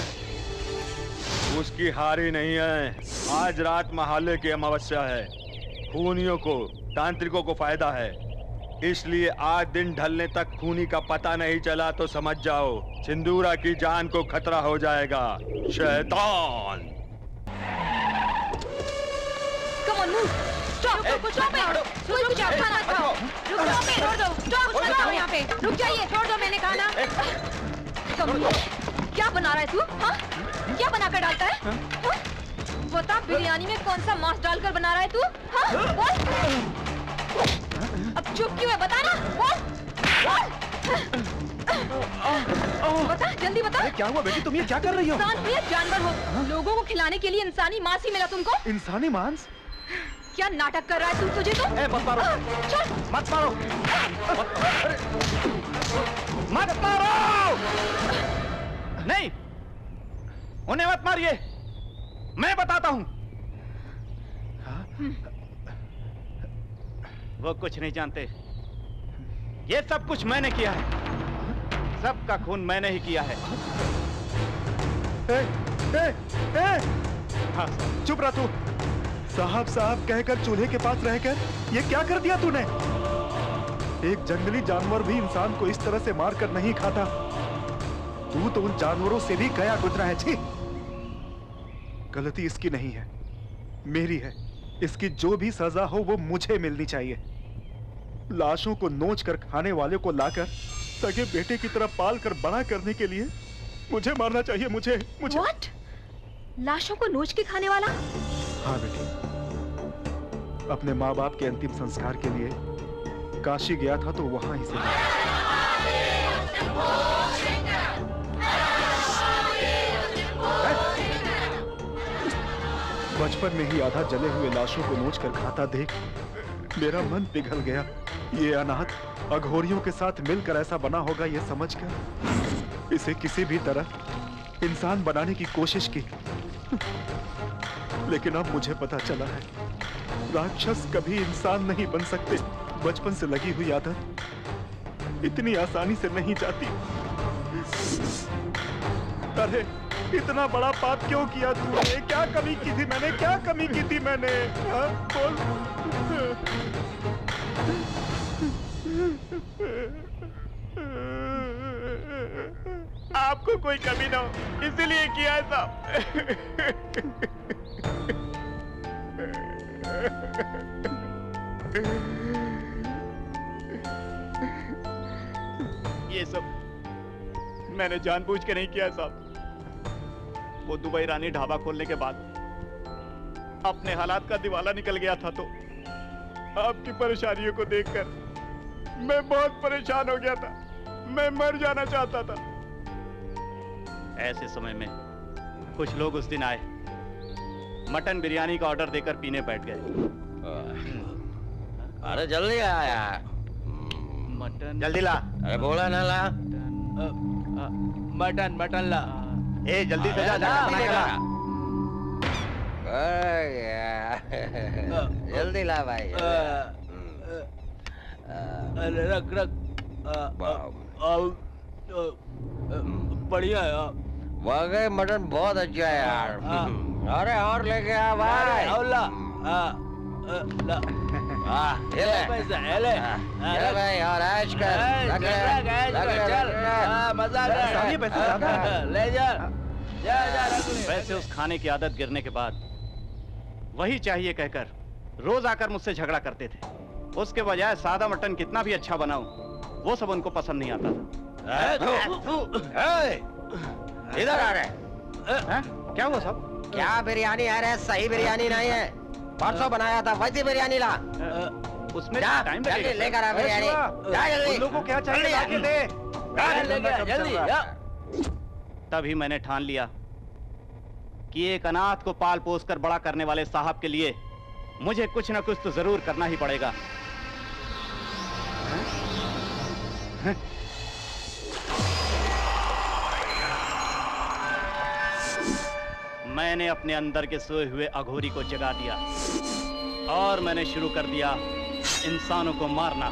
उसकी हारी नहीं है। आज रात महालय की अमावस्या है। खूनियों को, तांत्रिकों को फायदा है, इसलिए आज दिन ढलने तक खूनी का पता नहीं चला तो समझ जाओ सिंदूरा की जान को खतरा हो जाएगा। शैतान! Come on, move. Stop. Stop it. कोई कुछ खाना खाओ। रुक जाओ, छोड़ दो। Stop, कुछ खाओ यहाँ पे। रुक जाइए, छोड़ दो, मैंने कहा ना। Come on. क्या बना रहा है तू? हाँ? क्या बनाकर डालता है? हाँ? बता, बिरयानी में कौन सा मांस डालकर बना रहा है तू? हाँ? बोल। अब चुप क्यों है? बता ना। बोल। बता, जल्दी बता। क्या हुआ बेटी, तुम ये क्या कर रही हो? इंसान प्रिय जानवर हो। लोगों को खिलाने के लिए इंसानी मांस ही मिला तुमको? इंसानी मांस? क्या नाटक कर रहा है तू? तुझे तो मत मारो, चल मत मारो, मत मारो! नहीं, उन्हें मत मारिए, मैं बताता हूं। वो कुछ नहीं जानते। ये सब कुछ मैंने किया है। सबका खून मैंने ही किया है। हाँ, चुप रहा तू। साहब साहब कहकर चूल्हे के पास रहकर ये क्या कर दिया तूने? एक जंगली जानवर भी इंसान को इस तरह से मार कर नहीं खाता। तू तो उन जानवरों से भी गया गुजरा है। छी! गलती इसकी नहीं है, मेरी है। इसकी जो भी सजा हो वो मुझे मिलनी चाहिए। लाशों को नोच कर खाने वाले को लाकर सगे बेटे की तरह पाल कर बड़ा करने के लिए मुझे मारना चाहिए। मुझे What? लाशों को नोच के खाने वाला? हाँ बेटी, अपने माँ बाप के अंतिम संस्कार के लिए काशी गया था तो वहां ही से बचपन में ही आधा जले हुए लाशों को नोच कर खाता देख मेरा मन पिघल गया। ये अनाथ अघोरियों के साथ मिलकर ऐसा बना होगा ये समझकर इसे किसी भी तरह इंसान बनाने की कोशिश की। लेकिन अब मुझे पता चला है राक्षस कभी इंसान नहीं बन सकते। बचपन से लगी हुई आदत इतनी आसानी से नहीं जाती। अरे इतना बड़ा पाप क्यों किया तूने? क्या कमी की थी मैंने? क्या कमी की थी मैंने? हाँ, बोल। आपको कोई कमी ना हो इसीलिए किया था। ये सब मैंने जानबूझ के नहीं किया साहब। वो दुबई रानी ढाबा खोलने के बाद अपने हालात का दिवाला निकल गया था तो आपकी परेशानियों को देखकर मैं बहुत परेशान हो गया था। मैं मर जाना चाहता था। ऐसे समय में कुछ लोग उस दिन आए, मटन बिरयानी का ऑर्डर देकर पीने बैठ गए। अरे जल्दी आ यार। मटन जल्दी ला। अरे बोला ना ला। मटन ला। ए जल्दी से जा, बना के ला। जल्दी ला भाई। रख बढ़िया है। वाकई मटन बहुत अच्छा है यार। अरे और लेके आ भाई। ये भाई और ऐश कर। मजा ले जा। वैसे उस खाने की आदत गिरने के बाद वही चाहिए कहकर रोज आकर मुझसे झगड़ा करते थे। उसके बजाय सादा मटन कितना भी अच्छा बनाऊं वो सब उनको पसंद नहीं आता था। इधर आ रहे। क्या हुआ साहब? क्या बिरयानी है रे? सही बिरयानी नहीं है। परसों बनाया था वैसी बिरयानी ला। उसमें टाइम लगेगा। लेकर आ बिरयानी। जा जल्दी। उन लोगों को क्या चाहिए लाके दे। जल्दी। तभी मैंने ठान लिया कि एक अनाथ को पाल पोस कर बड़ा करने वाले साहब के लिए मुझे कुछ ना कुछ तो जरूर करना ही पड़ेगा। मैंने अपने अंदर के सोए हुए अघोरी को जगा दिया। और मैंने शुरू कर दिया इंसानों को मारना।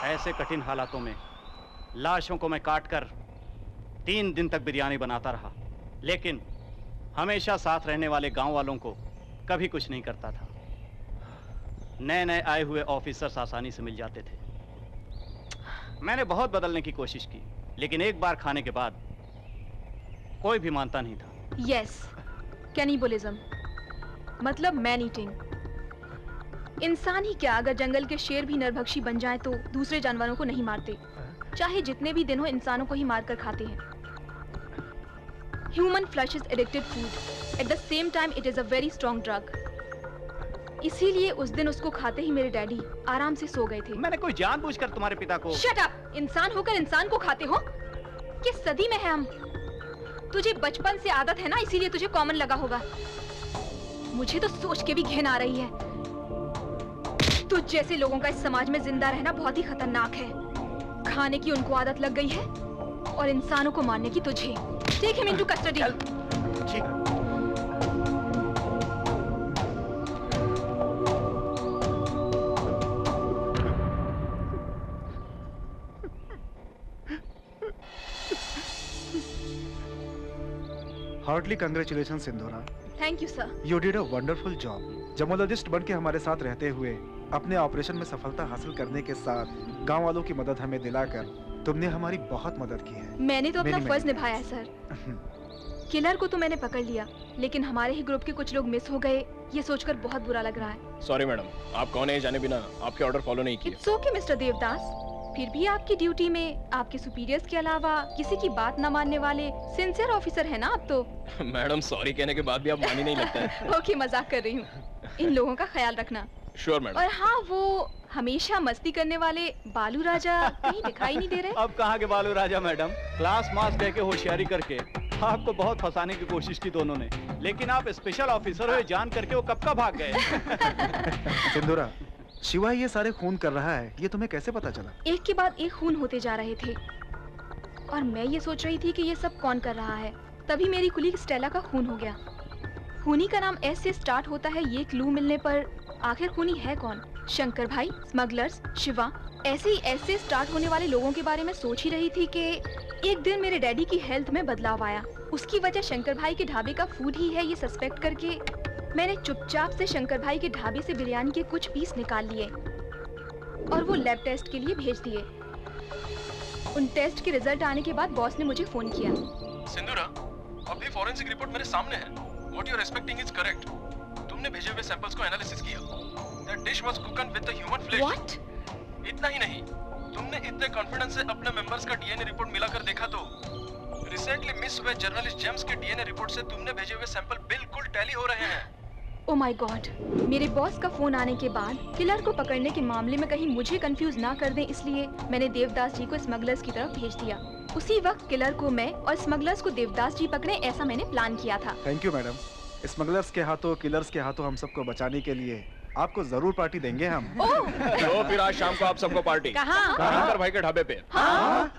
ऐसे कठिन हालातों में लाशों को मैं काटकर 3 दिन तक बिरयानी बनाता रहा, लेकिन हमेशा साथ रहने वाले गांव वालों को कभी कुछ नहीं करता था। नए नए आए हुए ऑफिसर्स आसानी से मिल जाते थे। मैंने बहुत बदलने की कोशिश की, लेकिन एक बार खाने के बाद कोई भी मानता नहीं था। यस, कैनिबलिज्म मतलब मैन ईटिंग। इंसान ही क्या, अगर जंगल के शेर भी नरभक्षी बन जाएं तो दूसरे जानवरों को नहीं मारते, चाहे जितने भी दिन हो इंसानों को ही मारकर खाते हैं। Human flesh is addicted food, at the same time it is a very strong drug. इसीलिए उस दिन उसको खाते ही मेरे डैडी आराम से सो गए थे। मैंने कोई जानबूझकर तुम्हारे पिता को। Shut up! इंसान होकर इंसान को खाते हो? किस सदी में है हम? तुझे बचपन से आदत है ना, इसीलिए तुझे कॉमन लगा होगा। मुझे तो सोच के भी घिन आ रही है। तुझ जैसे लोगों का इस समाज में जिंदा रहना बहुत ही खतरनाक है। खाने की उनको आदत लग गई है और इंसानों को मारने की तुझे। Take him into custody. Heartly congratulation Sindhura. Thank you sir. You did a wonderful job. Gemologist बन के हमारे साथ रहते हुए अपने ऑपरेशन में सफलता हासिल करने के साथ गांव वालों की मदद हमें दिलाकर तुमने हमारी बहुत मदद की है। मैंने तो अपना फर्ज निभाया है सर। किलर को तो मैंने पकड़ लिया, लेकिन हमारे ही ग्रुप के कुछ लोग मिस हो गए, ये सोचकर बहुत बुरा लग रहा है। सॉरी मैडम, आप कौन है जाने बिना आपके ऑर्डर फॉलो नहीं किए। It's okay mister Devdas. फिर भी आपकी ड्यूटी में आपके सुपीरियर्स के अलावा किसी की बात न मानने वाले सिंसियर ऑफिसर है ना आप तो। मैडम सॉरी कहने के बाद भी आप मानी नहीं लगता है। ओके, मजाक कर रही हूँ। इन लोगों का ख्याल रखना। Sure madam. और हाँ, वो हमेशा मस्ती करने वाले बालू राजा कहीं दिखाई नहीं दे रहे। अब कहाँ के बालू राजा मैडम, क्लास मास दे के होशियारी करके आपको बहुत फंसाने की कोशिश की दोनों ने, लेकिन आप स्पेशल ऑफिसर हुए जान करके वो कब का भाग गए। सिंधुरा, शिवा ये सारे खून कर रहा है, ये तुम्हें कैसे पता चला? एक के बाद एक खून होते जा रहे थे और मैं ये सोच रही थी कि ये सब कौन कर रहा है। तभी मेरी कुलीग स्टेला का खून हो गया। खूनी का नाम एस से स्टार्ट होता है, ये क्लू मिलने पर आखिर खूनी है कौन? शंकर भाई, स्मगलर्स, शिवा। ऐसे ही एस से स्टार्ट होने वाले लोगों के बारे में सोच ही रही थी कि एक दिन मेरे डैडी की हेल्थ में बदलाव आया। उसकी वजह शंकर भाई के ढाबे का फूड ही है, ये सस्पेक्ट करके मैंने चुपचाप से शंकर भाई के ढाबे से बिरयानी के कुछ पीस निकाल लिए और वो लैब टेस्ट के लिए भेज दिए। उन टेस्ट के रिजल्ट आने के बाद बॉस ने मुझे फोन किया। सिंधुरा, अभी फॉरेंसिक रिपोर्ट मेरे सामने है। What you are expecting is correct. तुमने भेजे हुए सैंपल्स को एनालिसिस किया। That dish was cooked with the human flesh. What? इतना ही नहीं, तुमने इतने कॉन्फिडेंस से अपने मेंबर्स का डीएनए रिपोर्ट मिलाकर देखा तो रिसेंटली मिस हुए जर्नलिस्ट जेम्स के डीएनए रिपोर्ट से तुमने भेजे हुए सैंपल बिल्कुल टैली हो रहे हैं। Oh my God! मेरे बॉस का फोन आने के बाद किलर को पकड़ने के मामले में कहीं मुझे कंफ्यूज ना कर दें, इसलिए मैंने देवदास जी को स्मगलर्स की तरफ भेज दिया। उसी वक्त किलर को मैं और स्मगलर्स को देवदास जी पकड़े, ऐसा मैंने प्लान किया था। Thank you madam. स्मगलर्स के हाथों, किलर्स के हाथों हम सबको बचाने के लिए आपको जरूर पार्टी देंगे हम। तो फिर आज शाम को आप सबको पार्टी कहाँ? शंकर भाई के ढाबे पे। हाँ?